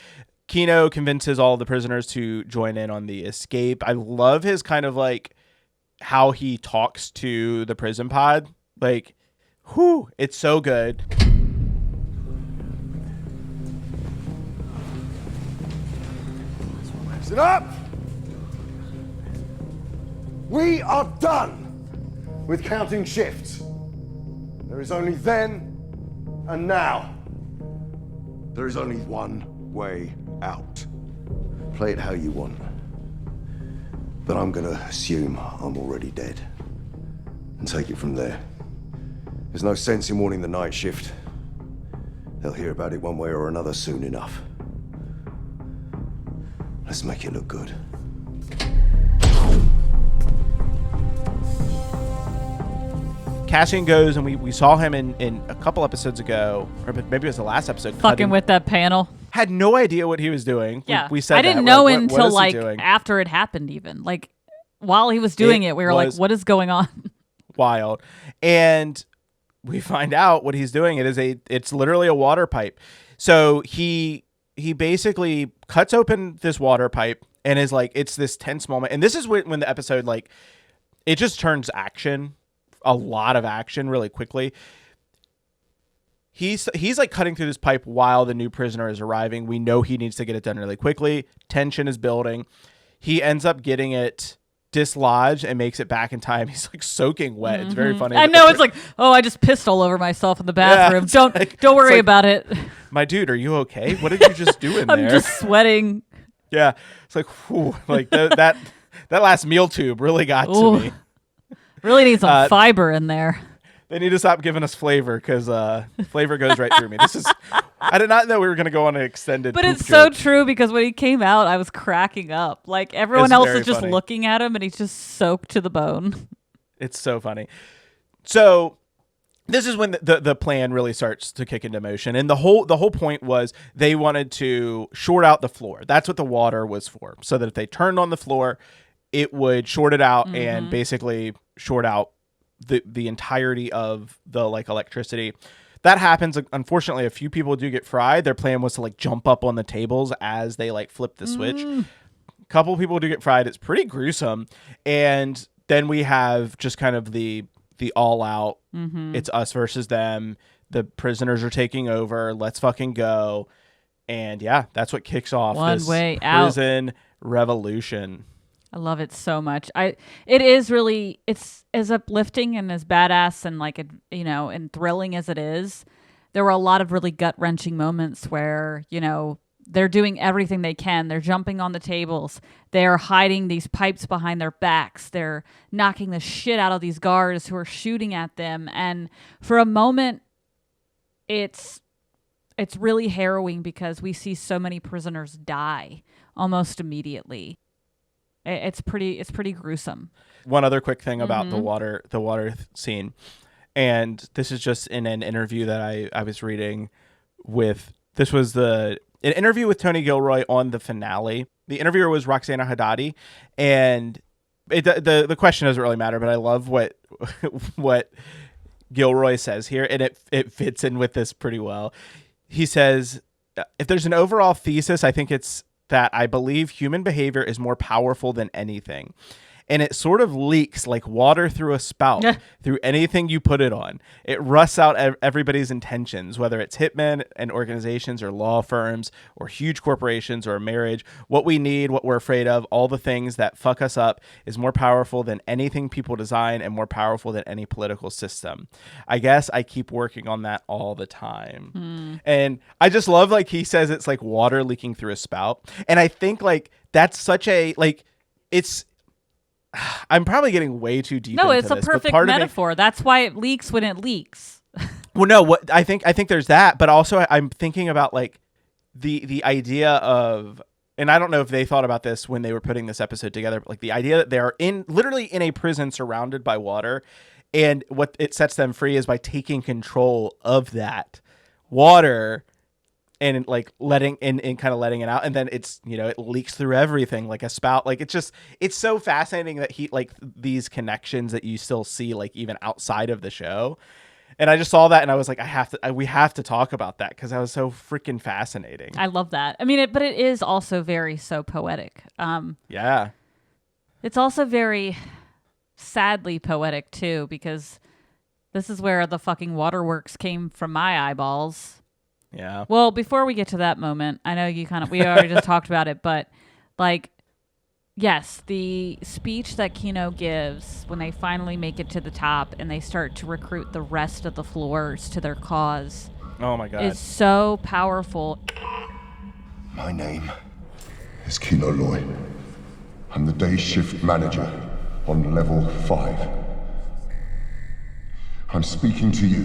Kino convinces all the prisoners to join in on the escape. I love his kind of like how he talks to the prison pod. Like, it's so good. Listen up! We are done with counting shifts. There is only then and now. There is only one way out. Play it how you want. But I'm gonna assume I'm already dead and take it from there. There's no sense in warning the night shift. They'll hear about it one way or another soon enough. Let's make it look good. Cassian goes, and we saw him in a couple episodes ago, or maybe it was the last episode. Fucking with that panel. Had no idea what he was doing. Yeah, we said I didn't know until like after it happened. Even like while he was doing it, we were like, "What is going on?" Wild, and we find out what he's doing. It's literally a water pipe. So he basically cuts open this water pipe and is like, it's this tense moment. And this is when the episode like it just turns action, a lot of action really quickly. He's like cutting through this pipe while the new prisoner is arriving. We know he needs to get it done really quickly. Tension is building. He ends up getting it dislodged and makes it back in time. He's like soaking wet. It's very funny. I know, it's like, oh, I just pissed all over myself in the bathroom. Yeah, don't worry about it. My dude, are you okay? What did you just do in there? I'm just sweating. Yeah, it's like, whew, like that last meal tube really got to me. Really need some fiber in there. They need to stop giving us flavor, because flavor goes right through me. I did not know we were going to go on an extended. But it's so true, because when he came out, I was cracking up. Like everyone else is just looking at him, and he's just soaked to the bone. It's so funny. So this is when the plan really starts to kick into motion, and the whole point was they wanted to short out the floor. That's what the water was for, so that if they turned on the floor, it would short it out and basically short out the entirety of the like electricity. That happens. Unfortunately, a few people do get fried. Their plan was to like jump up on the tables as they like flip the switch. A couple people do get fried. It's pretty gruesome. And then we have just kind of the all out. It's us versus them. The prisoners are taking over. Let's fucking go. And yeah, that's what kicks off this prison revolution. I love it so much. It is really, it's as uplifting and as badass and like, and thrilling as it is. there were a lot of really gut-wrenching moments where, they're doing everything they can. They're jumping on the tables. They're hiding these pipes behind their backs. They're knocking the shit out of these guards who are shooting at them. And for a moment, it's really harrowing because we see so many prisoners die almost immediately. It's pretty gruesome. One other quick thing about the water scene, and this is just in an interview that I was reading with. This was an interview with Tony Gilroy on the finale. The interviewer was Roxana Haddadi, and the question doesn't really matter, but I love what Gilroy says here, and it fits in with this pretty well. He says, if there's an overall thesis, I think it's that I believe human behavior is more powerful than anything. And it sort of leaks like water through a spout through anything you put it on. It rusts out everybody's intentions, whether it's hitmen and organizations or law firms or huge corporations or marriage. What we need, what we're afraid of, all the things that fuck us up is more powerful than anything people design and more powerful than any political system. I guess I keep working on that all the time. And I just love, like, he says it's like water leaking through a spout. And I think like that's such a, like, I'm probably getting way too deep. No, into it's a this, perfect metaphor. That's why it leaks when it leaks. Well, no, what I think there's that, but also I'm thinking about like the idea of, and I don't know if they thought about this when they were putting this episode together, but like the idea that they're literally in a prison surrounded by water, and what it sets them free is by taking control of that water. And like letting it out, and then it's it leaks through everything like a spout. Like it's so fascinating that he like these connections that you still see like even outside of the show. And I just saw that and I was like, we have to talk about that because that was so freaking fascinating. I love that. I mean, but it is also so poetic. Yeah, it's also very sadly poetic too, because this is where the fucking waterworks came from my eyeballs. Yeah. Well, before we get to that moment, I know we already just talked about it, but like, yes, the speech that Kino gives when they finally make it to the top and they start to recruit the rest of the floors to their cause. Oh my God. Is so powerful. My name is Kino Loy. I'm the day shift manager on level 5. I'm speaking to you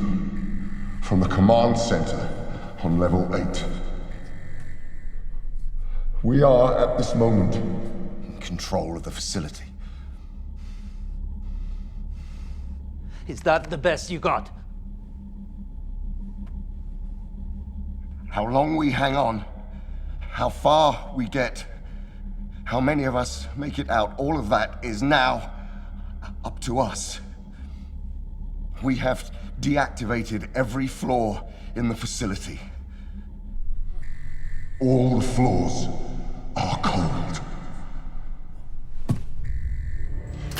from the command center on level 8. We are, at this moment, in control of the facility. Is that the best you got? How long we hang on, how far we get, how many of us make it out, all of that is now up to us. We have deactivated every floor in the facility. All the floors are cold.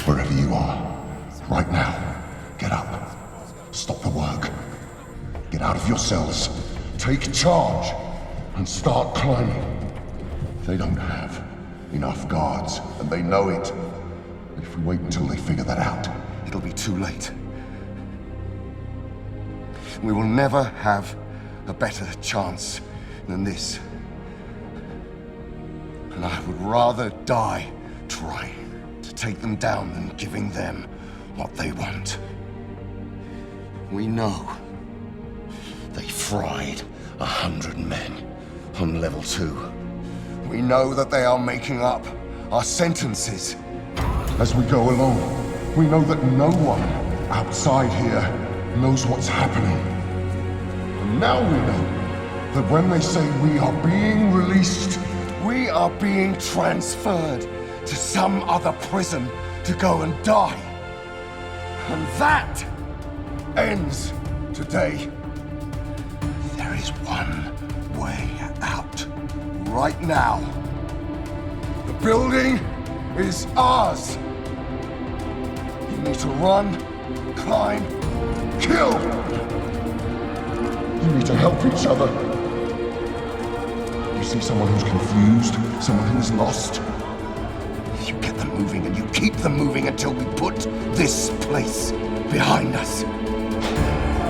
Wherever you are, right now, get up. Stop the work. Get out of your cells. Take charge and start climbing. They don't have enough guards, and they know it. If we wait until they figure that out, it'll be too late. We will never have a better chance than this. And I would rather die trying to take them down than giving them what they want. We know they fried 100 men on level 2. We know that they are making up our sentences as we go along. We know that no one outside here knows what's happening. And now we know that when they say we are being released, we are being transferred to some other prison to go and die. And that ends today. There is one way out. Right now. The building is ours. You need to run, climb, kill. You need to help each other. You see someone who's confused, someone who is lost. You get them moving and you keep them moving until we put this place behind us.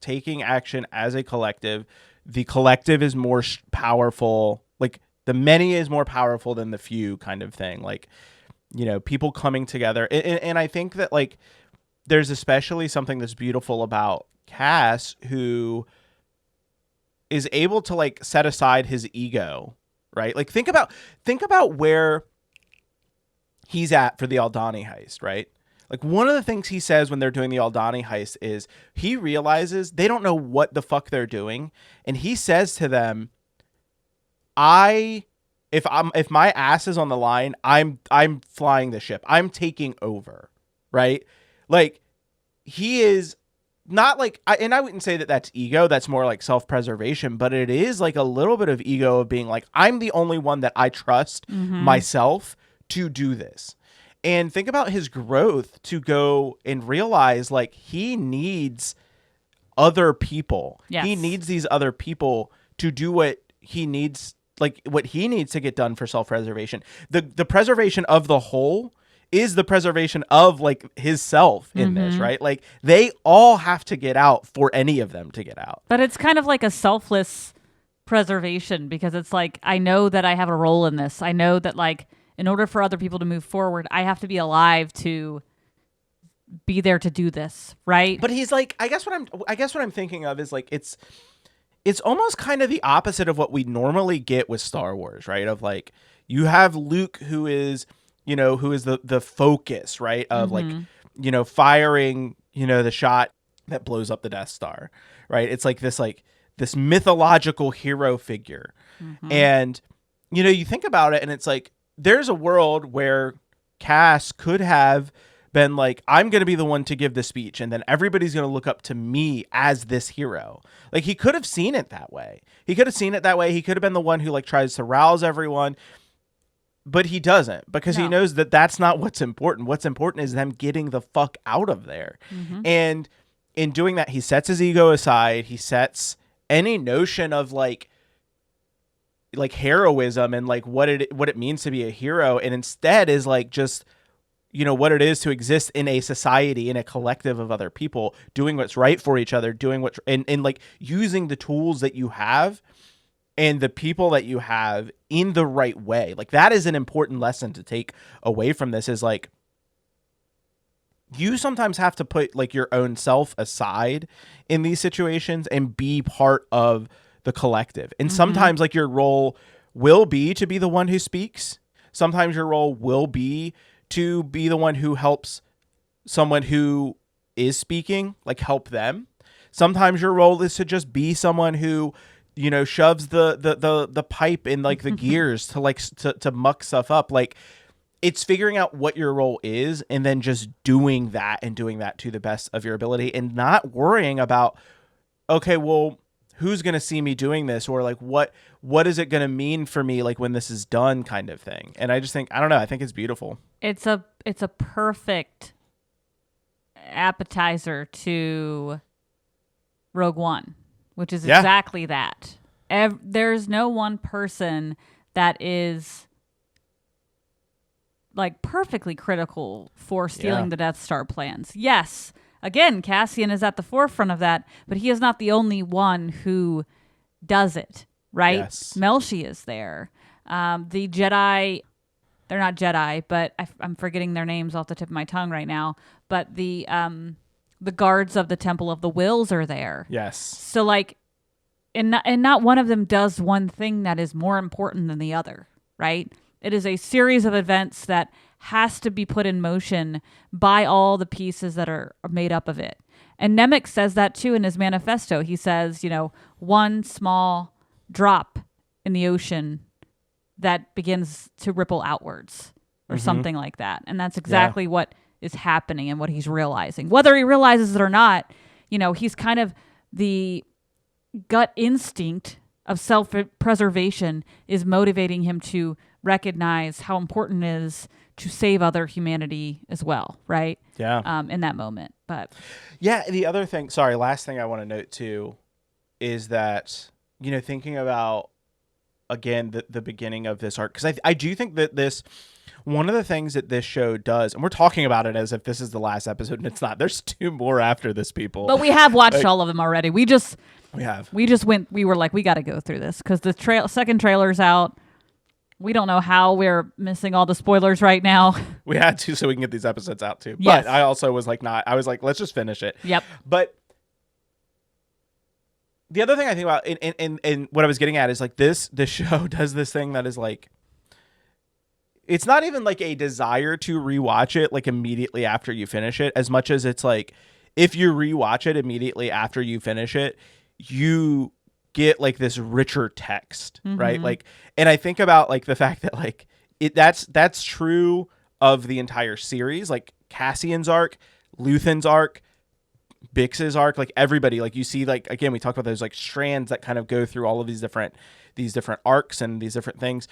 taking action as a collective. The collective is more powerful. Like the many is more powerful than the few kind of thing. Like, you know, people coming together. And I think that like there's especially something that's beautiful about Cass, who is able to like set aside his ego, right? Like think about where he's at for the Aldani heist, right? Like one of the things he says when they're doing the Aldani heist is he realizes they don't know what the fuck they're doing. And he says to them, if my ass is on the line, I'm flying the ship. I'm taking over, right? Like he is not like, and I wouldn't say that that's ego. That's more like self-preservation, but it is like a little bit of ego of being like, I'm the only one that I trust myself to do this. And think about his growth to go and realize like he needs other people. Yes. He needs these other people to do what he needs, like what he needs to get done for self-preservation. The preservation of the whole is the preservation of like his self in this, right? Like they all have to get out for any of them to get out. But it's kind of like a selfless preservation because it's like, I know that I have a role in this. I know that like, in order for other people to move forward, I have to be alive to be there to do this, right? But he's like, I guess what I'm thinking of is like it's almost kind of the opposite of what we normally get with Star Wars, right? Of like you have Luke who is the focus, right? Of like, you know, firing, you know, the shot that blows up the Death Star, right? It's like this mythological hero figure. And you know, you think about it and it's like there's a world where Cass could have been like, I'm going to be the one to give the speech, and then everybody's going to look up to me as this hero. Like, he could have seen it that way. He could have been the one who, like, tries to rouse everyone, but he doesn't, because he knows that that's not what's important. What's important is them getting the fuck out of there. And in doing that, he sets his ego aside. He sets any notion of, like heroism and like what it means to be a hero, and instead is like just, you know, what it is to exist in a society, in a collective of other people, doing what's right for each other, doing what's and like using the tools that you have and the people that you have in the right way. Like that is an important lesson to take away from this, is like you sometimes have to put like your own self aside in these situations and be part of the collective. And sometimes like your role will be to be the one who speaks. Sometimes your role will be to be the one who helps someone who is speaking, like help them. Sometimes your role is to just be someone who, you know, shoves the pipe in like the gears to like to muck stuff up. Like it's figuring out what your role is and then just doing that to the best of your ability and not worrying about, okay, well, who's going to see me doing this, or like what is it going to mean for me like when this is done, kind of thing. And I just think, I don't know, I think it's beautiful. It's a perfect appetizer to Rogue One, which is exactly that. There's no one person that is like perfectly critical for stealing the Death Star plans. Yes. Again, Cassian is at the forefront of that, but he is not the only one who does it, right? Yes. Melshi is there. The Jedi, they're not Jedi, but I'm forgetting their names off the tip of my tongue right now, but the guards of the Temple of the Wills are there. Yes. So like, and not one of them does one thing that is more important than the other, right? It is a series of events that has to be put in motion by all the pieces that are made up of it. And Nemec says that too in his manifesto. He says, you know, one small drop in the ocean that begins to ripple outwards or something like that. And that's exactly what is happening and what he's realizing. Whether he realizes it or not, you know, he's kind of the gut instinct of self-preservation is motivating him to recognize how important it is to save other humanity as well, right? Yeah. In that moment. But yeah, the other thing, last thing I want to note too is that, you know, thinking about, again, the beginning of this arc, because I do think that this, one of the things that this show does, and we're talking about it as if this is the last episode, and it's not. There's 2 more after this, people. But we have watched all of them already. We just were like, we got to go through this because the second trailer's out. We don't know how we're missing all the spoilers right now. We had to so we can get these episodes out too. Yes. But I also was like, I was like, let's just finish it. Yep. But the other thing I think about, and what I was getting at is like this show does this thing that is like, it's not even like a desire to rewatch it like immediately after you finish it, as much as it's like, if you rewatch it immediately after you finish it, you get like this richer text, right? Like, and I think about like the fact that like that's true of the entire series, like Cassian's arc, Luthen's arc, Bix's arc, like everybody, like you see, like, again, we talked about those like strands that kind of go through all of these different arcs and these different things.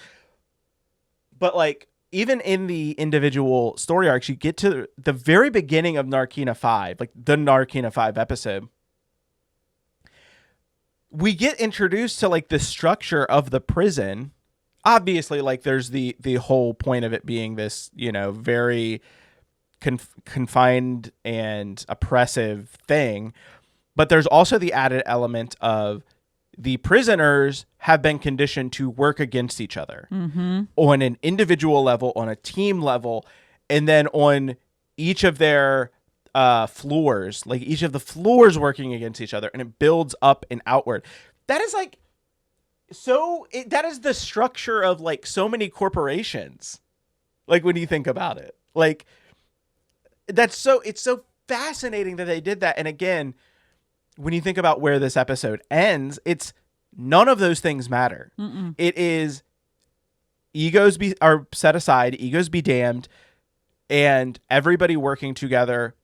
But like, even in the individual story arcs, you get to the very beginning of Narkina 5, like the Narkina 5 episode, we get introduced to like the structure of the prison. Obviously, like there's the whole point of it being this, you know, very confined and oppressive thing. But there's also the added element of the prisoners have been conditioned to work against each other on an individual level, on a team level, and then on each of their floors, like each of the floors working against each other, and it builds up and outward. That is like, that is the structure of like so many corporations. Like when you think about it, like it's so fascinating that they did that. And again, when you think about where this episode ends, it's none of those things matter. It is egos are set aside, egos be damned, and everybody working together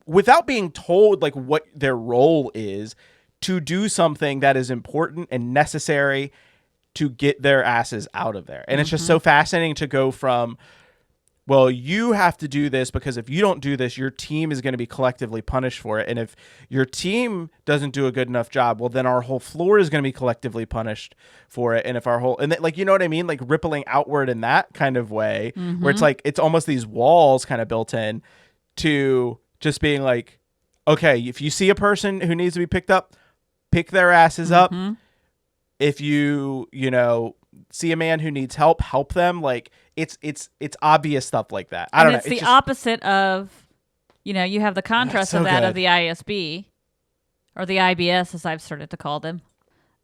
without being told like what their role is to do something that is important and necessary to get their asses out of there. And it's just so fascinating to go from, well, you have to do this because if you don't do this, your team is going to be collectively punished for it. And if your team doesn't do a good enough job, well, then our whole floor is going to be collectively punished for it. And if like, you know what I mean? Like rippling outward in that kind of way, where it's like, it's almost these walls kind of built in to just being like, okay, if you see a person who needs to be picked up, pick their asses up. If you see a man who needs help them. Like it's obvious stuff like that. I don't know. It's the opposite of, you have the contrast of that good. of the ISB or the IBS, as I've started to call them.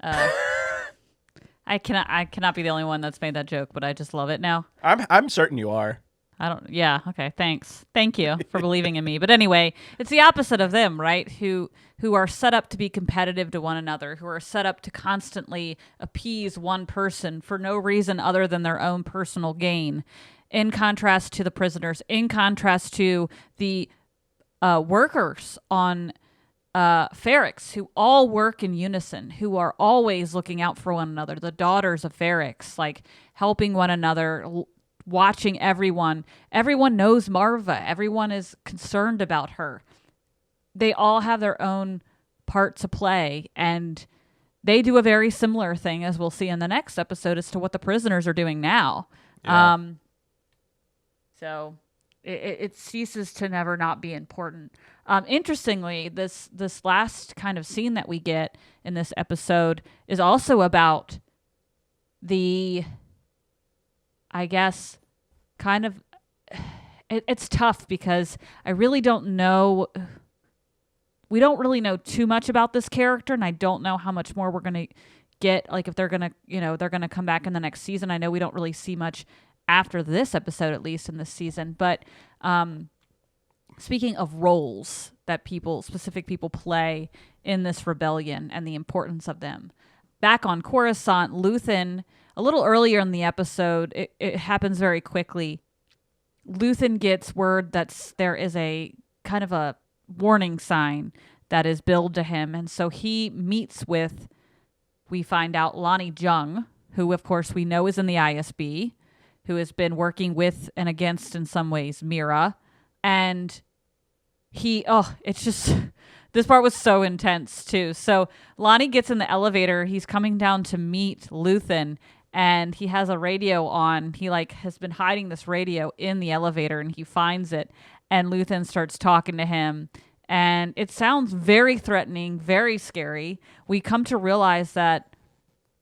I cannot be the only one that's made that joke, but I just love it now. I'm certain you are. Yeah. Okay. Thanks. Thank you for believing in me. But anyway, it's the opposite of them, right? Who are set up to be competitive to one another, who are set up to constantly appease one person for no reason other than their own personal gain. In contrast to the prisoners, in contrast to the workers on Ferrix, who all work in unison, who are always looking out for one another. The daughters of Ferrix, like helping one another, watching everyone. Everyone knows Marva. Everyone is concerned about her. They all have their own part to play, and they do a very similar thing, as we'll see in the next episode, as to what the prisoners are doing now. Yeah. So it ceases to never not be important. Interestingly, this last kind of scene that we get in this episode is also about the, I guess, kind of, it's tough because I really don't know. We don't really know too much about this character, and I don't know how much more we're going to get. Like if they're going to, they're going to come back in the next season. I know we don't really see much after this episode, at least in this season. But speaking of roles that specific people play in this rebellion and the importance of them, back on Coruscant, Luthen, a little earlier in the episode, it happens very quickly. Luthen gets word that there is a kind of a warning sign that is billed to him. And so he meets with, we find out, Lonnie Jung, who of course we know is in the ISB, who has been working with and against, in some ways, Mira. And it's just, this part was so intense too. So Lonnie gets in the elevator. He's coming down to meet Luthen, and he has a radio on. He like has been hiding this radio in the elevator, and he finds it, and Luthen starts talking to him, and it sounds very threatening, very scary. We come to realize that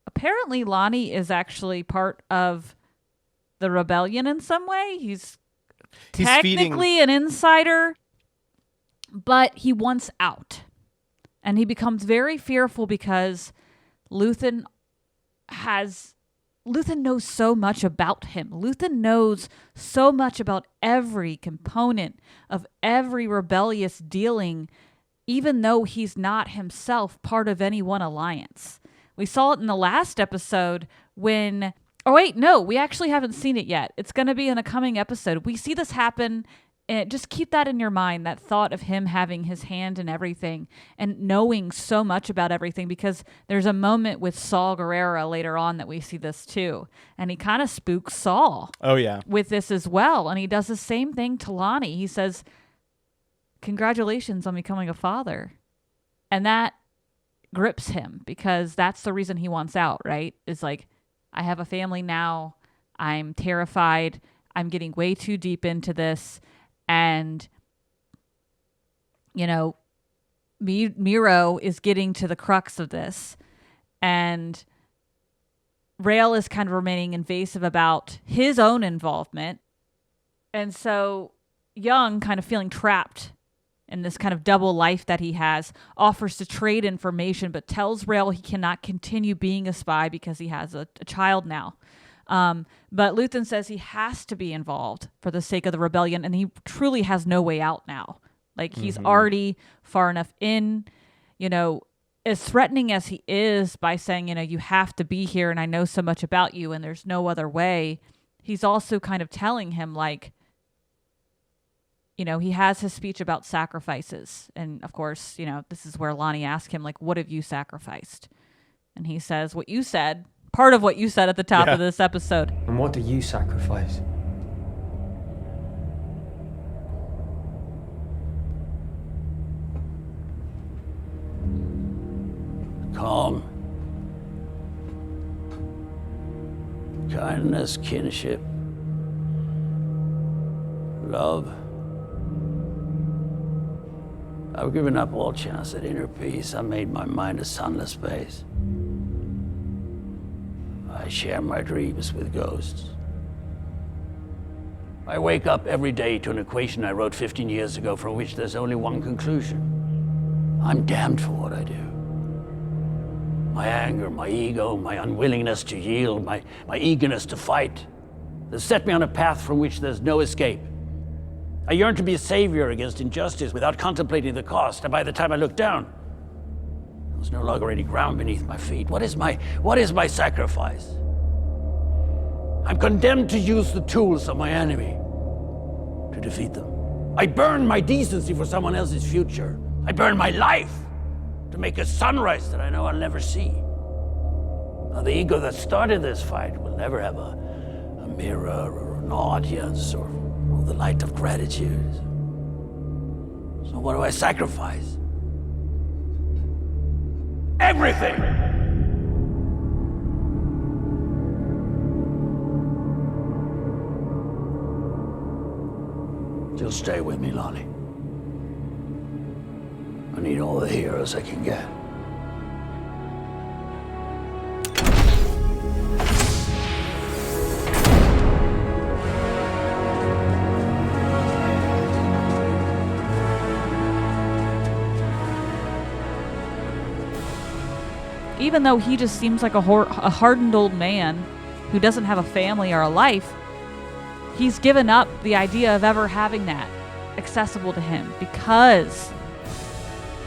apparently Lonnie is actually part of the rebellion in some way. He's technically an insider, but he wants out. And he becomes very fearful because Luthen knows so much about him. Luthen knows so much about every component of every rebellious dealing, even though he's not himself part of any one alliance. We saw it in the last episode when... Oh, wait, no, we actually haven't seen it yet. It's going to be in a coming episode. We see this happen, and just keep that in your mind, that thought of him having his hand in everything and knowing so much about everything, because there's a moment with Saul Guerrero later on that we see this too. And he kind of spooks Saul. Oh, yeah. With this as well. And he does the same thing to Lonnie. He says, "Congratulations on becoming a father." And that grips him because that's the reason he wants out, right? It's like, I have a family now. I'm terrified. I'm getting way too deep into this. And, you know, Miro is getting to the crux of this. And Rael is kind of remaining invasive about his own involvement. And so Young, kind of feeling trapped in this kind of double life that he has, offers to trade information, but tells Rael he cannot continue being a spy because he has a child now. But Luthen says he has to be involved for the sake of the rebellion, and he truly has no way out now. Like, he's already far enough in, you know, as threatening as he is by saying, you know, you have to be here and I know so much about you and there's no other way. He's also kind of telling him, like, you know, he has his speech about sacrifices. And of course, you know, this is where Lonnie asked him, like, what have you sacrificed? And he says what you said, part of what you said at the top of this episode. And what do you sacrifice? Calm. Kindness, kinship. Love. I've given up all chance at inner peace. I made my mind a sunless space. I share my dreams with ghosts. I wake up every day to an equation I wrote 15 years ago from which there's only one conclusion. I'm damned for what I do. My anger, my ego, my unwillingness to yield, my eagerness to fight, they set me on a path from which there's no escape. I yearn to be a savior against injustice without contemplating the cost, and by the time I look down, there's no longer any ground beneath my feet. What is my sacrifice? I'm condemned to use the tools of my enemy to defeat them. I burn my decency for someone else's future. I burn my life to make a sunrise that I know I'll never see. Now, the ego that started this fight will never have a mirror or an audience or the light of gratitude. So what do I sacrifice? Everything! Just stay with me, Lonnie. I need all the heroes I can get. Even though he just seems like a hardened old man who doesn't have a family or a life, he's given up the idea of ever having that accessible to him because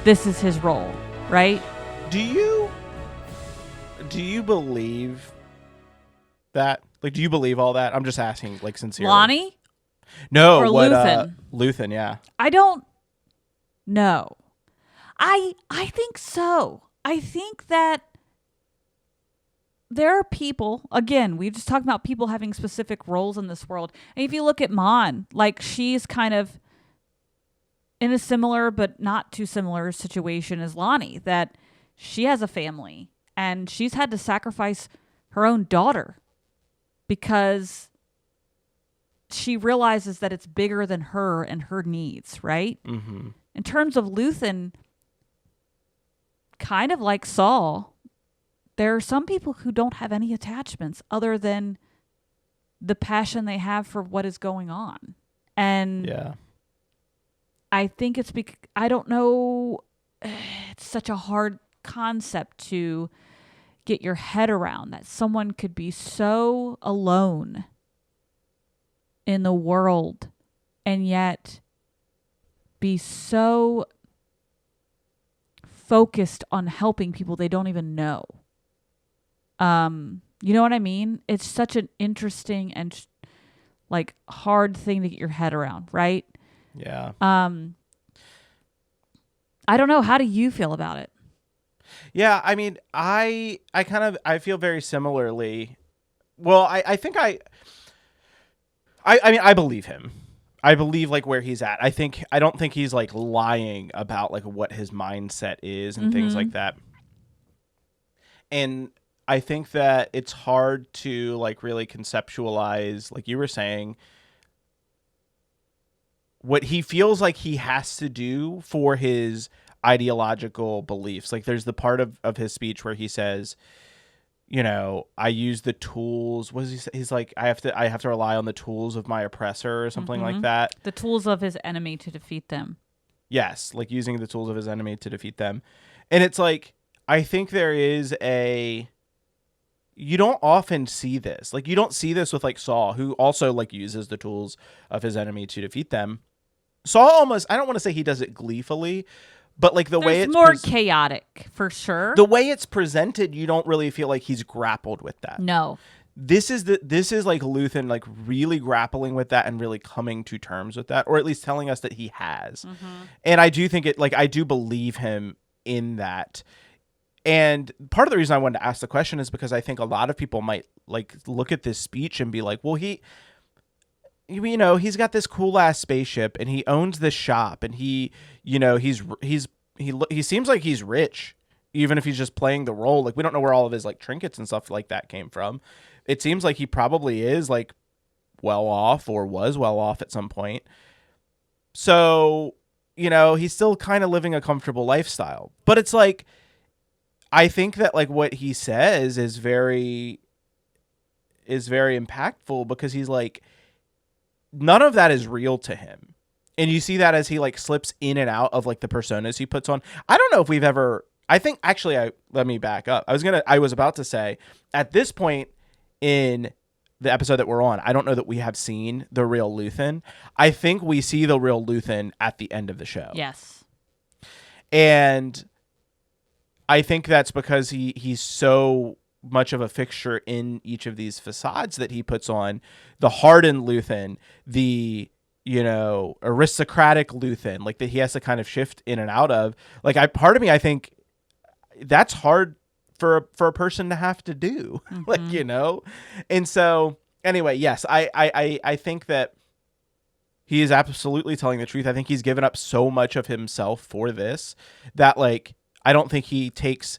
this is his role, right? Do you believe that? Like, do you believe all that? I'm just asking, like, sincerely. Lonnie? No, or what? Luthen? Luthen, yeah. I don't know. I think so. I think that there are people, again, we just talked about people having specific roles in this world. And if you look at Mon, like, she's kind of in a similar but not too similar situation as Lonnie, that she has a family and she's had to sacrifice her own daughter because she realizes that it's bigger than her and her needs, right? Mm-hmm. In terms of Luthen, kind of like Saul, there are some people who don't have any attachments other than the passion they have for what is going on. And yeah. I think it's I don't know, it's such a hard concept to get your head around, that someone could be so alone in the world and yet be so focused on helping people they don't even know. You know what I mean? It's such an interesting and like hard thing to get your head around, right? Yeah. I don't know. How do you feel about it? Yeah, I mean, I feel very similarly. Well, I think I mean, I believe him. I believe like where he's at. I don't think he's like lying about like what his mindset is and things like that. And I think that it's hard to like really conceptualize, like you were saying, what he feels like he has to do for his ideological beliefs. Like there's the part of his speech where he says, you know, I use the tools. What does he say? He's like, I have to rely on the tools of my oppressor or something like that. The tools of his enemy to defeat them. Yes, like using the tools of his enemy to defeat them. And it's like, I think there is you don't often see this. Like you don't see this with like Saul, who also like uses the tools of his enemy to defeat them. Saul almost, I don't want to say he does it gleefully, but like way it's more chaotic for sure. The way it's presented, you don't really feel like he's grappled with that. No. This is like Luthen like really grappling with that and really coming to terms with that, or at least telling us that he has. And I do think I do believe him in that. And part of the reason I wanted to ask the question is because I think a lot of people might like look at this speech and be like, well, he's got this cool ass spaceship and he owns this shop and he seems like he's rich, even if he's just playing the role. Like we don't know where all of his like trinkets and stuff like that came from. It seems like he probably is like well off or was well off at some point. So, he's still kind of living a comfortable lifestyle, but it's like, I think that like what he says is very impactful because he's like, none of that is real to him. And you see that as he like slips in and out of like the personas he puts on. I don't know if we've ever, let me back up. I was about to say at this point in the episode that we're on, I don't know that we have seen the real Luthen. I think we see the real Luthen at the end of the show. Yes. And I think that's because he's so much of a fixture in each of these facades that he puts on. The hardened Luthen, the aristocratic Luthen, like that he has to kind of shift in and out of. Like part of me, I think that's hard for a person to have to do. And so anyway, yes, I think that he is absolutely telling the truth. I think he's given up so much of himself for this that like I don't think he takes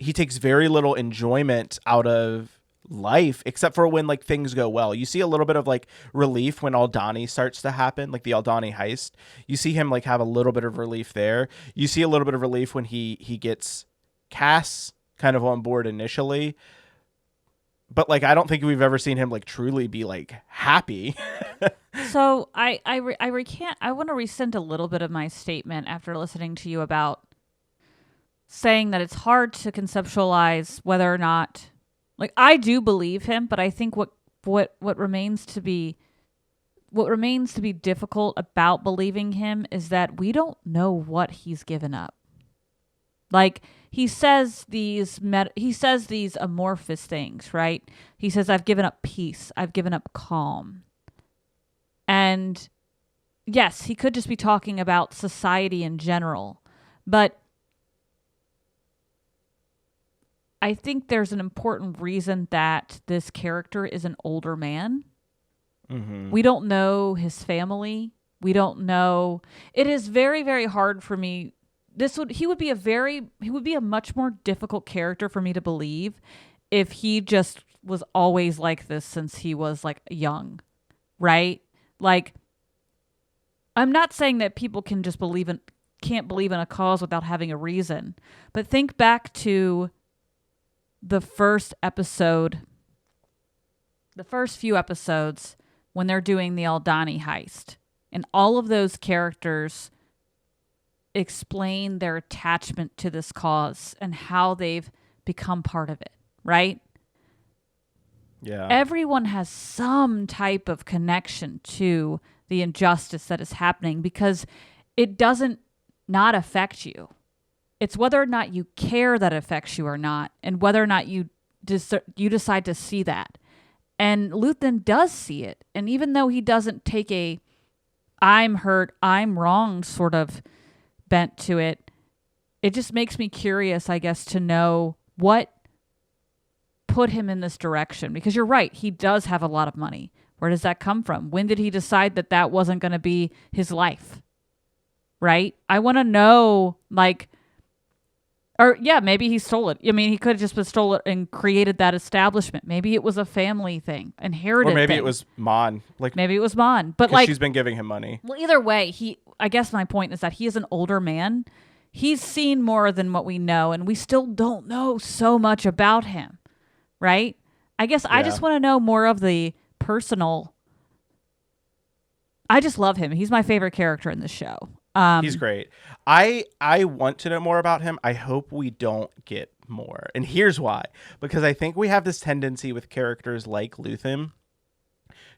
very little enjoyment out of life except for when like things go well. You see a little bit of like relief when Aldhani starts to happen, like the Aldhani heist. You see him like have a little bit of relief there. You see a little bit of relief when he gets Cass kind of on board initially. But like I don't think we've ever seen him like truly be like happy. So I want to rescind a little bit of my statement after listening to you about saying that it's hard to conceptualize whether or not, like, I do believe him, but I think what remains to be difficult about believing him is that we don't know what he's given up. Like he says these amorphous things, right? He says, I've given up peace. I've given up calm. And yes, he could just be talking about society in general, but I think there's an important reason that this character is an older man. Mm-hmm. We don't know his family. We don't know. It is very, very hard for me. He would be a much more difficult character for me to believe if he just was always like this since he was like young, right? Like, I'm not saying that people can just can't believe in a cause without having a reason, but think back to the first few episodes when they're doing the Aldani heist, and all of those characters explain their attachment to this cause and how they've become part of it, right? Yeah. Everyone has some type of connection to the injustice that is happening because it doesn't not affect you. It's whether or not you care that it affects you or not, and whether or not you decide to see that. And Luthen does see it. And even though he doesn't take a I'm hurt, I'm wrong sort of bent to it, it just makes me curious, I guess, to know what put him in this direction. Because you're right, he does have a lot of money. Where does that come from? When did he decide that that wasn't going to be his life? Right? I want to know, like, or yeah, maybe he stole it. I mean, he could have just stole it and created that establishment. Maybe it was a family thing, inherited Or maybe thing. it was Mon. Like, maybe it was Mon. But like, she's been giving him money. Well, either way, I guess my point is that he is an older man. He's seen more than what we know, and we still don't know so much about him, right? I guess I just want to know more of the personal. I just love him. He's my favorite character in the show. He's great. I want to know more about him. I hope we don't get more. And here's why. Because I think we have this tendency with characters like Luthen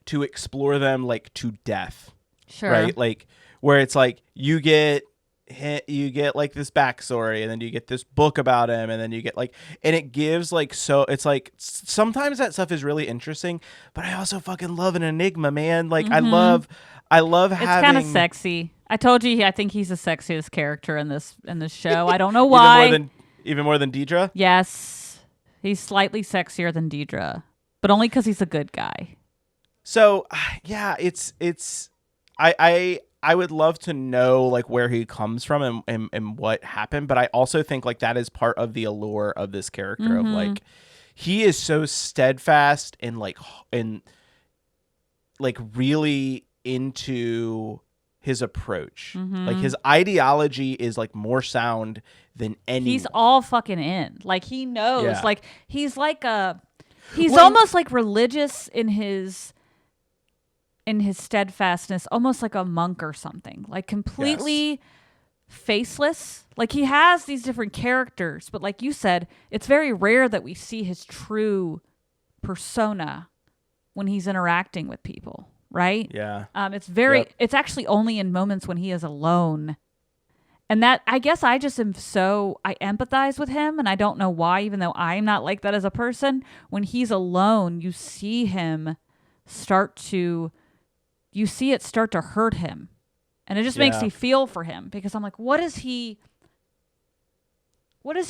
to explore them like to death. Sure. Right? Like where it's like you get like this backstory, and then you get this book about him, and then you get like, and it gives like, so it's like sometimes that stuff is really interesting, but I also fucking love an enigma, man. Like I love having. It's kind of sexy. I told you, I think he's the sexiest character in this show. I don't know why. Even more than Deidre? Yes, he's slightly sexier than Deidre, but only because he's a good guy. So yeah, it's I would love to know like where he comes from and what happened, but I also think like that is part of the allure of this character of like he is so steadfast and like really into his approach. Like his ideology is like more sound than any. He's all fucking in. Like he knows. Yeah. Like he's like almost like religious in his steadfastness, almost like a monk or something. Like completely faceless. Like he has these different characters, but like you said, it's very rare that we see his true persona when he's interacting with people. Right? Yeah. It's actually only in moments when he is alone. And that, I guess I just I empathize with him, and I don't know why, even though I'm not like that as a person. When he's alone, you see him start to hurt him. And it just makes me feel for him, because I'm like, what is he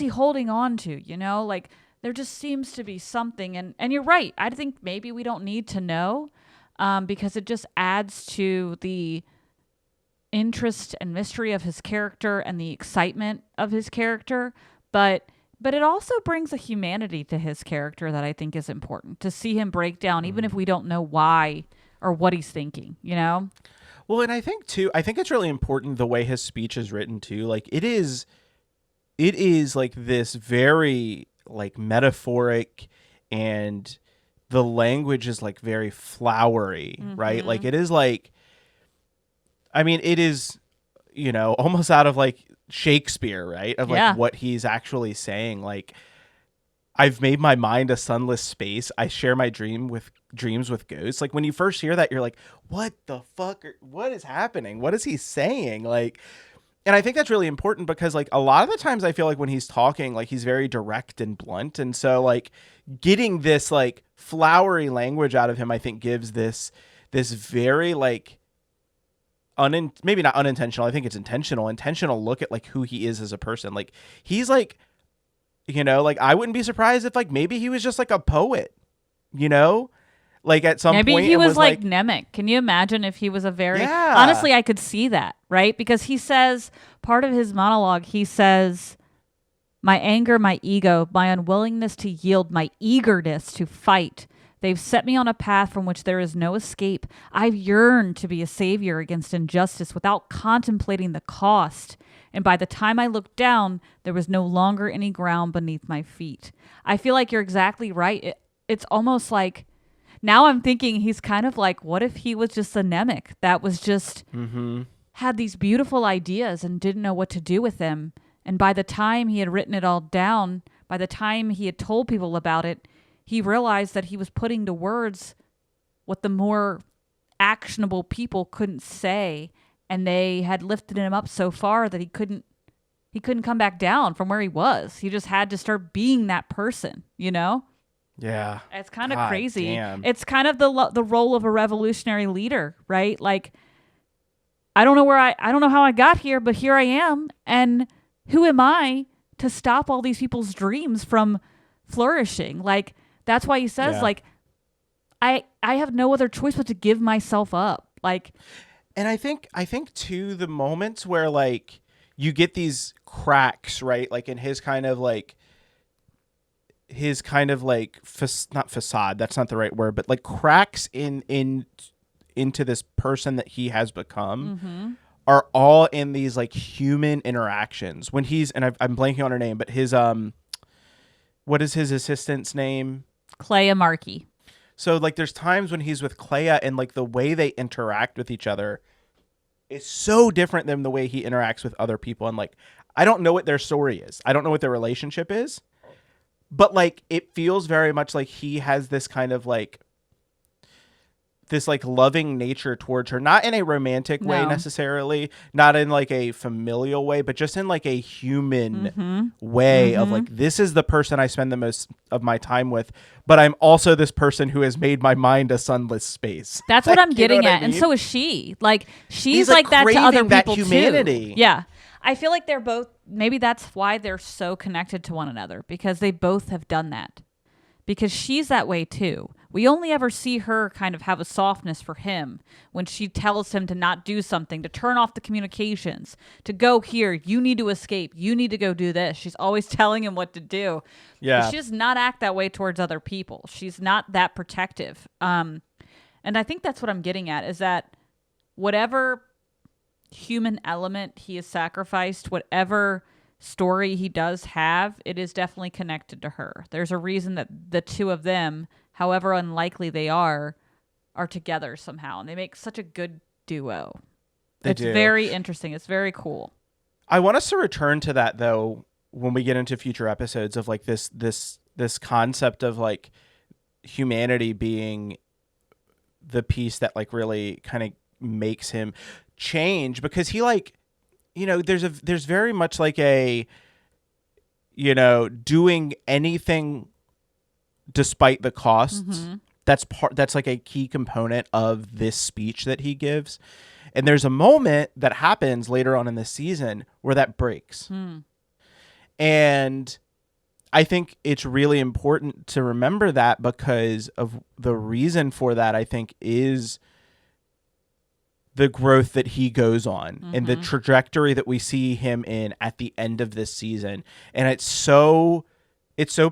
holding on to? You know, like there just seems to be something. And you're right. I think maybe we don't need to know. Because it just adds to the interest and mystery of his character and the excitement of his character. But it also brings a humanity to his character that I think is important, to see him break down, even if we don't know why or what he's thinking, you know? Well, and I think it's really important the way his speech is written too. Like it is like this very like metaphoric, and the language is like very flowery, right? Like it is like, I mean, it is, you know, almost out of like Shakespeare, right? Of like what he's actually saying. Like, I've made my mind a sunless space. I share my dreams with ghosts. Like when you first hear that, you're like, what the fuck? What is happening? What is he saying? Like, and I think that's really important because like a lot of the times I feel like when he's talking, like he's very direct and blunt. And so like getting this like flowery language out of him, I think gives this very like maybe not unintentional. I think it's intentional look at like who he is as a person. Like he's like, you know, like I wouldn't be surprised if like maybe he was just like a poet, you know? Like at some point, maybe he was like Nemec. Can you imagine if he was a very... Yeah. Honestly, I could see that, right? Because he says, part of his monologue, he says, My anger, my ego, my unwillingness to yield, my eagerness to fight. They've set me on a path from which there is no escape. I've yearned to be a savior against injustice without contemplating the cost. And by the time I looked down, there was no longer any ground beneath my feet. I feel like you're exactly right. It's almost like, now I'm thinking he's kind of like, what if he was just anemic that was just had these beautiful ideas and didn't know what to do with them. And by the time he had written it all down, by the time he had told people about it, he realized that he was putting to words what the more actionable people couldn't say. And they had lifted him up so far that he couldn't come back down from where he was. He just had to start being that person, you know? Yeah. It's kind of crazy. Damn. It's kind of the role of a revolutionary leader, right? Like, I don't know how I got here, but here I am. And who am I to stop all these people's dreams from flourishing? Like, that's why he says, like, I have no other choice but to give myself up. Like, and I think too, the moments where like you get these cracks, right? Like in his kind of like not facade, that's not the right word, but like cracks into this person that he has become are all in these like human interactions. When he's, and I'm blanking on her name, but his what is his assistant's name? Clea Markey. So like there's times when he's with Clea and like the way they interact with each other is so different than the way he interacts with other people. And like, I don't know what their story is. I don't know what their relationship is, but like, it feels very much like he has this kind of like, this like loving nature towards her, not in a romantic way necessarily, not in like a familial way, but just in like a human way of like, this is the person I spend the most of my time with, but I'm also this person who has made my mind a sunless space. That's like, what I'm getting at. I mean? And so is she. Like, she's like that to other people humanity. Too. Yeah. I feel like they're both, maybe that's why they're so connected to one another, because they both have done that. Because she's that way too. We only ever see her kind of have a softness for him when she tells him to not do something, to turn off the communications, to go here. You need to escape. You need to go do this. She's always telling him what to do. Yeah. But she does not act that way towards other people. She's not that protective. And I think that's what I'm getting at, is that whatever human element he has sacrificed, whatever story he does have, it is definitely connected to her. There's a reason that the two of them, however unlikely they are together somehow, and they make such a good duo. It's very interesting. It's very cool. I want us to return to that though when we get into future episodes of like this concept of like humanity being the piece that like really kind of makes him change, because he like, you know, there's very much like a, you know, doing anything despite the costs. That's like a key component of this speech that he gives. And there's a moment that happens later on in the season where that breaks. And I think it's really important to remember that, because of the reason for that, I think, is the growth that he goes on and the trajectory that we see him in at the end of this season. And it's so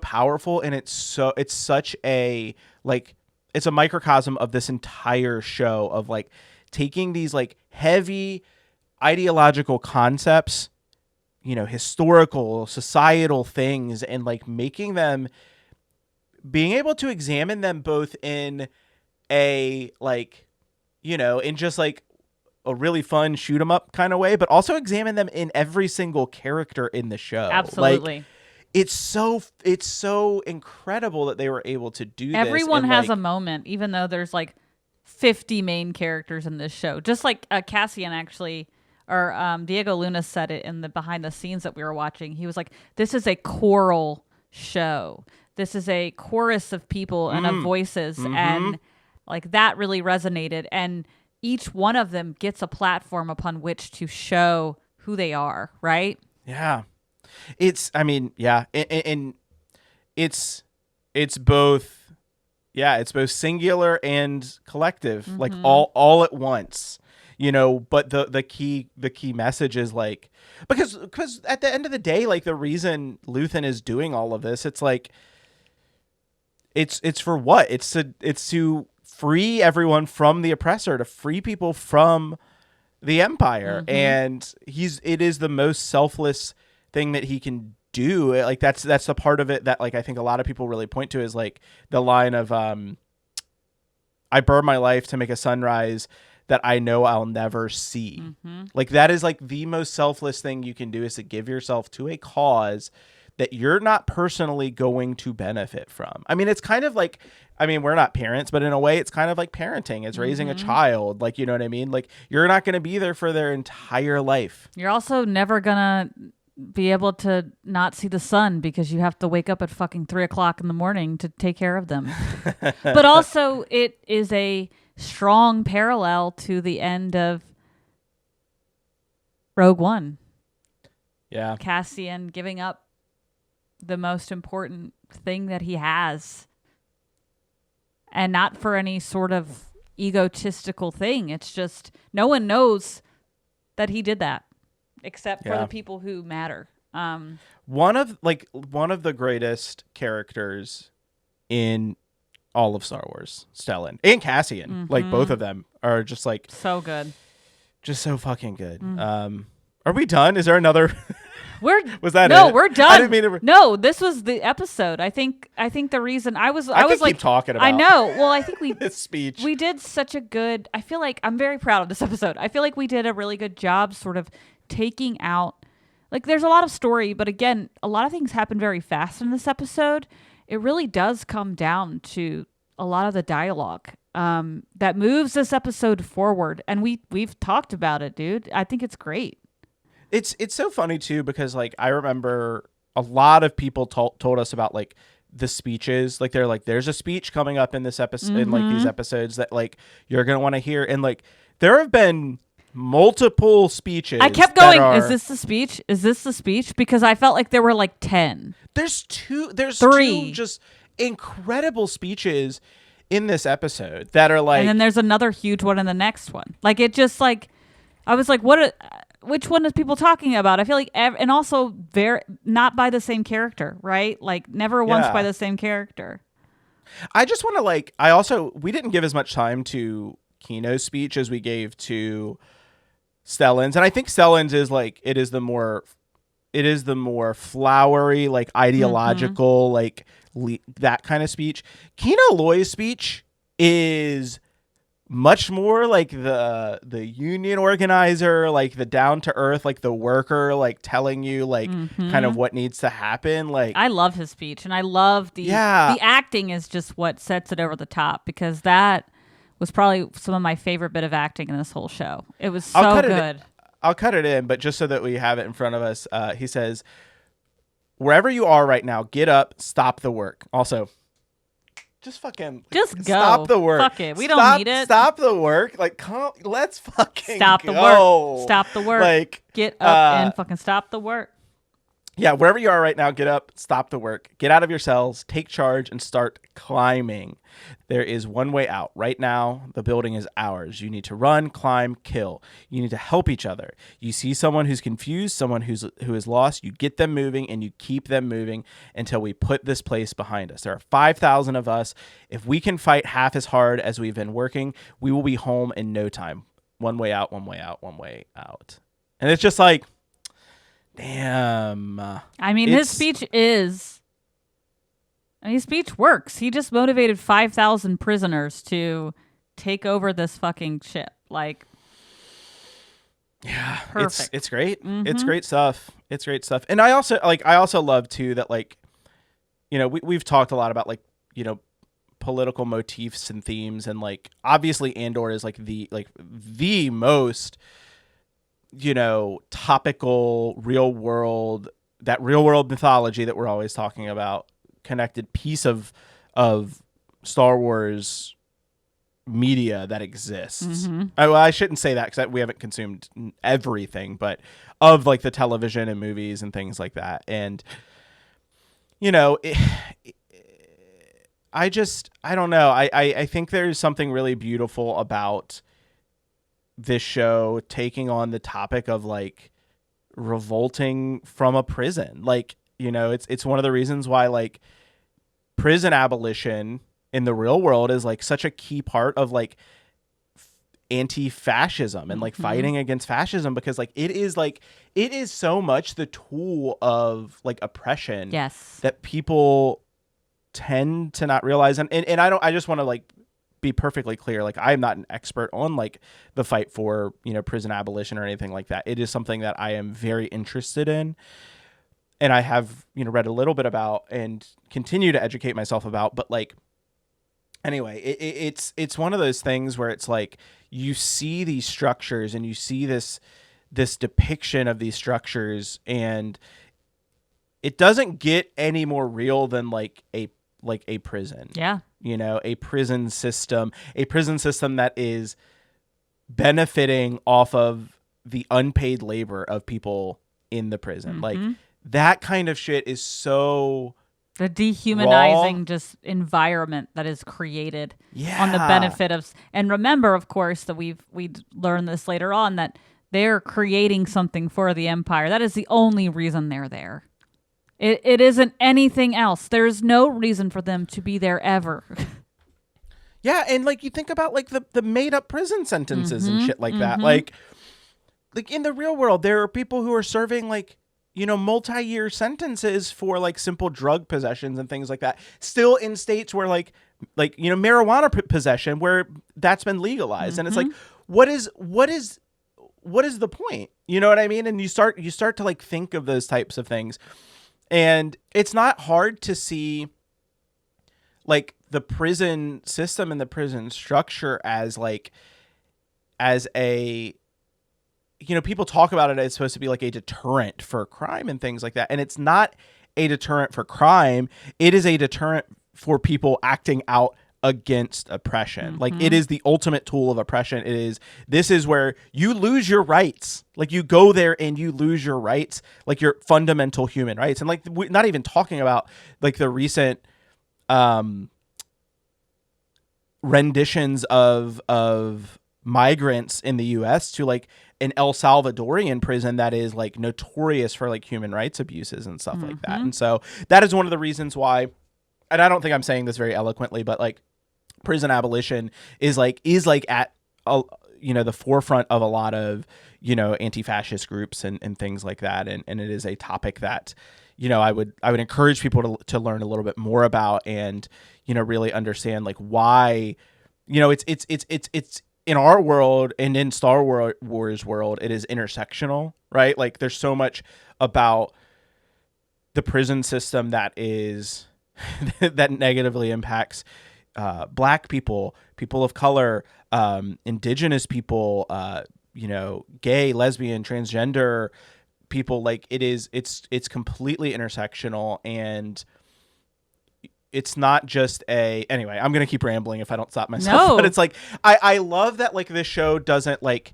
powerful, and it's such a, like, it's a microcosm of this entire show of like taking these like heavy ideological concepts, you know, historical, societal things, and like making them, being able to examine them both in a like, you know, in just like a really fun shoot 'em up kind of way, but also examine them in every single character in the show. Absolutely. Like, it's so incredible that they were able to do this. Everyone has a moment, even though there's like 50 main characters in this show. Just like Cassian actually, or Diego Luna said it in the behind the scenes that we were watching. He was like, this is a choral show. This is a chorus of people and of voices. And like that really resonated. And each one of them gets a platform upon which to show who they are, right? Yeah. It's both singular and collective, like all at once. you know, but the key message is like, because at the end of the day, like the reason Luthen is doing all of this, it's like, it's for what? It's to free everyone from the oppressor, to free people from the Empire. And it is the most selfless thing that he can do. Like that's the part of it that like I think a lot of people really point to, is like the line of I burn my life to make a sunrise that I know I'll never see. Like that is like the most selfless thing you can do, is to give yourself to a cause that you're not personally going to benefit from. I mean, it's kind of like, I mean, we're not parents, but in a way it's kind of like parenting. It's raising a child. Like, you know what I mean? Like you're not going to be there for their entire life. You're also never going to be able to not see the sun because you have to wake up at fucking 3:00 in the morning to take care of them. But also it is a strong parallel to the end of Rogue One. Yeah. Cassian giving up the most important thing that he has, and not for any sort of egotistical thing. It's just no one knows that he did that except for the people who matter. One of the greatest characters in all of Star Wars, Stellan and Cassian, like both of them are just like so good, just so fucking good. Are we done? Is there another? Was that no? it? We're done. I didn't mean to. No, this was the episode. I think the reason I was like, keep talking about. I know. Well, I think we this speech. We did such a good. I feel like I'm very proud of this episode. I feel like we did a really good job, sort of taking out. Like, there's a lot of story, but again, a lot of things happen very fast in this episode. It really does come down to a lot of the dialogue that moves this episode forward, and we've talked about it, dude. I think it's great. It's so funny too, because like I remember a lot of people told us about like the speeches. Like they're like, there's a speech coming up in this episode, in like these episodes that like you're gonna want to hear, and like there have been multiple speeches. I kept going, is this the speech? Is this the speech? Because I felt like there were like 10. There's three two just incredible speeches in this episode that are like, and then there's another huge one in the next one. Like it just like, I was like, which one is people talking about? I feel like, and also very not by the same character, right? Like never once by the same character. I just want to we didn't give as much time to Kino's speech as we gave to Stellan's, and I think Stellan's is like it is the more flowery, like ideological, like that kind of speech. Kino Loy's speech is much more like the union organizer, like the down to earth, like the worker, like telling you like kind of what needs to happen. Like I love his speech, and I love the acting is just what sets it over the top, because that was probably some of my favorite bit of acting in this whole show. It was so good. I'll cut it in, but just so that we have it in front of us, he says, wherever you are right now, get up, stop the work. Also, just fucking just go. Stop the work. Fuck it. We don't need it. Stop the work. Like, let's fucking stop go. the work. Stop the work. Like, get up and fucking stop the work. Yeah, wherever you are right now, get up, stop the work, get out of your cells, take charge, and start climbing. There is one way out. Right now, the building is ours. You need to run, climb, kill. You need to help each other. You see someone who's confused, someone who is lost, you get them moving, and you keep them moving until we put this place behind us. There are 5,000 of us. If we can fight half as hard as we've been working, we will be home in no time. One way out, one way out, one way out. And it's just like, damn. I mean, his speech works. He just motivated 5,000 prisoners to take over this fucking ship. Like, yeah, perfect. It's great. It's great stuff. It's great stuff. And I also love too that, like, you know, we've talked a lot about, like, you know, political motifs and themes, and like obviously Andor is like the most, you know, topical real world mythology that we're always talking about, connected piece of Star Wars media that exists. I shouldn't say that because we haven't consumed everything, but of like the television and movies and things like that. And, you know, I don't know. I think there's something really beautiful about this show taking on the topic of like revolting from a prison. Like, you know, it's one of the reasons why like prison abolition in the real world is like such a key part of like anti-fascism and like fighting against fascism, because like it is so much the tool of like oppression that people tend to not realize. And I just want to like be perfectly clear, like I'm not an expert on like the fight for, you know, prison abolition or anything like that. It is something that I am very interested in, and I have, you know, read a little bit about and continue to educate myself about. But like, anyway, it's one of those things where it's like you see these structures and you see this depiction of these structures, and it doesn't get any more real than like a prison. Yeah. You know, a prison system that is benefiting off of the unpaid labor of people in the prison. Like that kind of shit is so the dehumanizing just environment that is created on the benefit of, and remember, of course, that we learn this later on, that they're creating something for the Empire. That is the only reason they're there. It isn't anything else. There's no reason for them to be there ever. Yeah, and like you think about like the made up prison sentences and shit like that. Like in the real world, there are people who are serving like, you know, multi-year sentences for like simple drug possessions and things like that. Still in states where like you know, marijuana possession where that's been legalized, and it's like, what is the point? You know what I mean? And you start to like think of those types of things. And it's not hard to see like the prison system and the prison structure as a, you know, people talk about it as supposed to be like a deterrent for crime and things like that. And it's not a deterrent for crime. It is a deterrent for people acting out against oppression. Like it is the ultimate tool of oppression. This is where you lose your rights. Like you go there and you lose your rights, like your fundamental human rights. And like we're not even talking about like the recent renditions of migrants in the US to like an El Salvadorian prison that is like notorious for like human rights abuses and stuff like that. And so that is one of the reasons why, and I don't think I'm saying this very eloquently, but like prison abolition is at you know, the forefront of a lot of, you know, anti-fascist groups and things like that. And it is a topic that, you know, I would encourage people to learn a little bit more about, and, you know, really understand like why, you know, it's in our world and in Star Wars world, it is intersectional, right? Like there's so much about the prison system that is that negatively impacts Black people, people of color, indigenous people, you know, gay, lesbian, transgender people. Like it's completely intersectional, and it's not just anyway, I'm going to keep rambling if I don't stop myself, but it's like, I love that like this show doesn't like,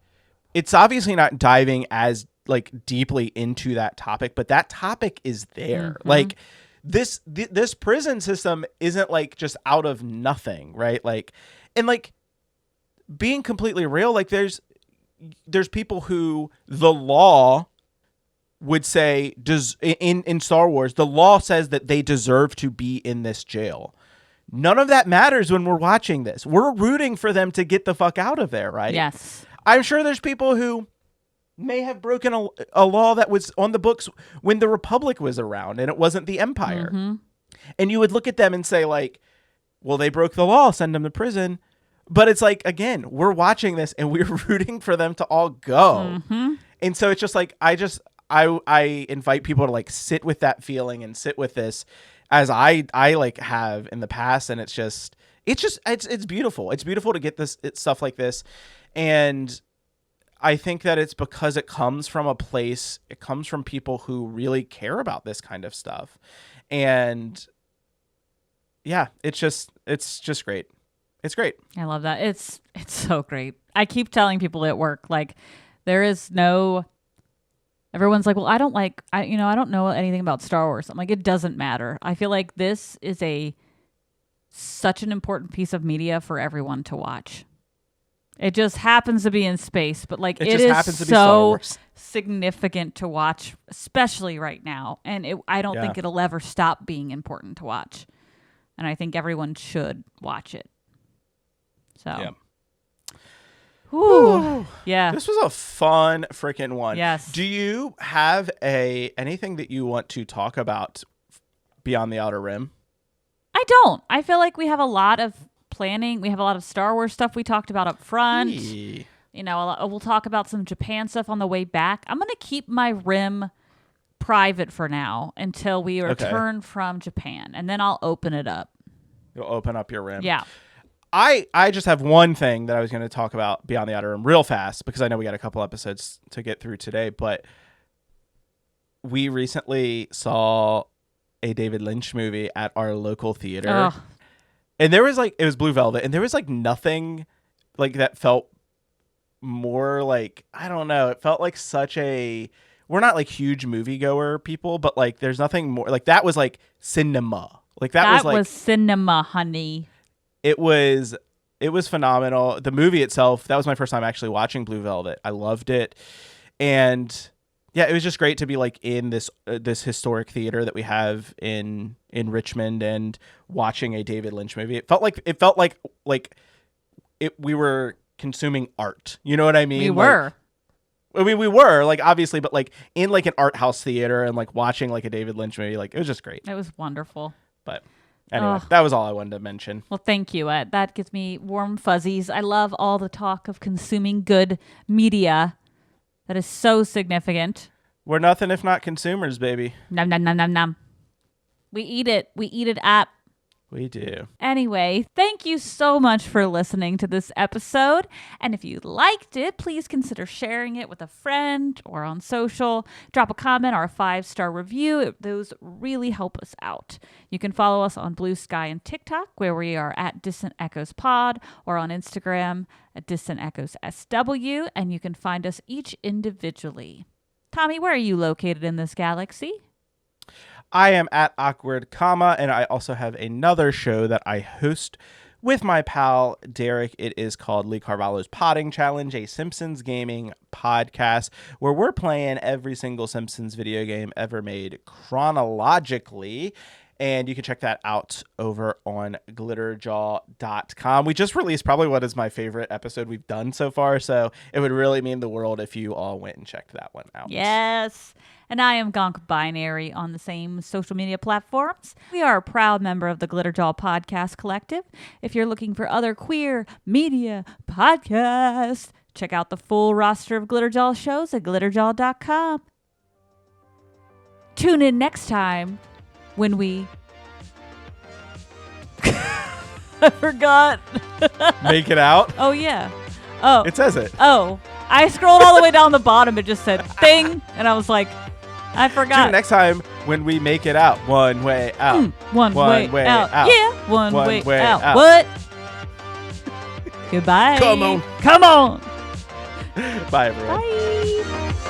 it's obviously not diving as like deeply into that topic, but that topic is there. Like this prison system isn't like just out of nothing, right? Like, and like being completely real, like there's people who the law would say in Star Wars, the law says that they deserve to be in this jail. None of that matters when we're watching this. We're rooting for them to get the fuck out of there, right? Yes. I'm sure there's people who may have broken a law that was on the books when the Republic was around and it wasn't the Empire. And you would look at them and say like, well, they broke the law, send them to prison. But it's like, again, we're watching this and we're rooting for them to all go. And so it's just like, I invite people to like sit with that feeling and sit with this as I like have in the past. And it's beautiful. It's beautiful to get stuff like this. And I think that it's because it comes from people who really care about this kind of stuff. And yeah, it's just great. It's great. I love that. It's so great. I keep telling people at work, like everyone's like, well, I don't know anything about Star Wars. I'm like, it doesn't matter. I feel like this is such an important piece of media for everyone to watch. It just happens to be in space, but like It it just is happens to be Star so Wars. significant to watch, especially right now. And I don't think Yeah. it'll ever stop being important to watch. And I think everyone should watch it. So, Yeah. Whew. Yeah. This was a fun freaking one. Yes. Do you have anything that you want to talk about beyond the Outer Rim? I don't. I feel like we have a lot of planning. We have a lot of Star Wars stuff we talked about up front. Hey. You know, we'll talk about some Japan stuff on the way back. I'm going to keep my rim private for now until we return from Japan, and then I'll open it up. You'll open up your rim. Yeah. I just have one thing that I was going to talk about beyond the Outer Rim real fast, because I know we got a couple episodes to get through today, but we recently saw a David Lynch movie at our local theater. Ugh. And there was like, it was Blue Velvet, and there was like nothing like that felt more like, I don't know, it felt like such a, we're not like huge moviegoer people, but like there's nothing more, like that was like cinema. Like that was cinema, honey. It was phenomenal. The movie itself, that was my first time actually watching Blue Velvet. I loved it. And yeah, it was just great to be like in this historic theater that we have in Richmond and watching a David Lynch movie. It felt like we were consuming art. You know what I mean? We were. I mean, we were like obviously, but like in like an art house theater and like watching like a David Lynch movie, like it was just great. It was wonderful. But anyway, that was all I wanted to mention. Well, thank you. That gives me warm fuzzies. I love all the talk of consuming good media. That is so significant. We're nothing if not consumers, baby. Nom, nom, nom, nom, nom. We eat it. We eat it up. We do. Anyway, thank you so much for listening to this episode. And if you liked it, please consider sharing it with a friend or on social. Drop a comment or a 5-star review. Those really help us out. You can follow us on Bluesky and TikTok, where we are at Distant Echoes Pod, or on Instagram at Distant Echoes SW. And you can find us each individually. Tommy, where are you located in this galaxy? I am at Awkward Comma, and I also have another show that I host with my pal Derek. It is called Lee Carvalho's Potting Challenge, a Simpsons gaming podcast where we're playing every single Simpsons video game ever made chronologically. And you can check that out over on glitterjaw.com. We just released probably what is my favorite episode we've done so far, so it would really mean the world if you all went and checked that one out. Yes. And I am Gonk Binary on the same social media platforms. We are a proud member of the Glitterjaw Podcast Collective. If you're looking for other queer media podcasts, check out the full roster of Glitterjaw shows at glitterjaw.com. Tune in next time when we... I forgot. Make it out? Oh, yeah. Oh. It says it. Oh. I scrolled all the way down the bottom. It just said thing. And I was like, I forgot. Tune in next time when we make it out. One way out. One way out. Yeah. One way out. What? Goodbye. Come on. Come on. Bye, everyone. Bye.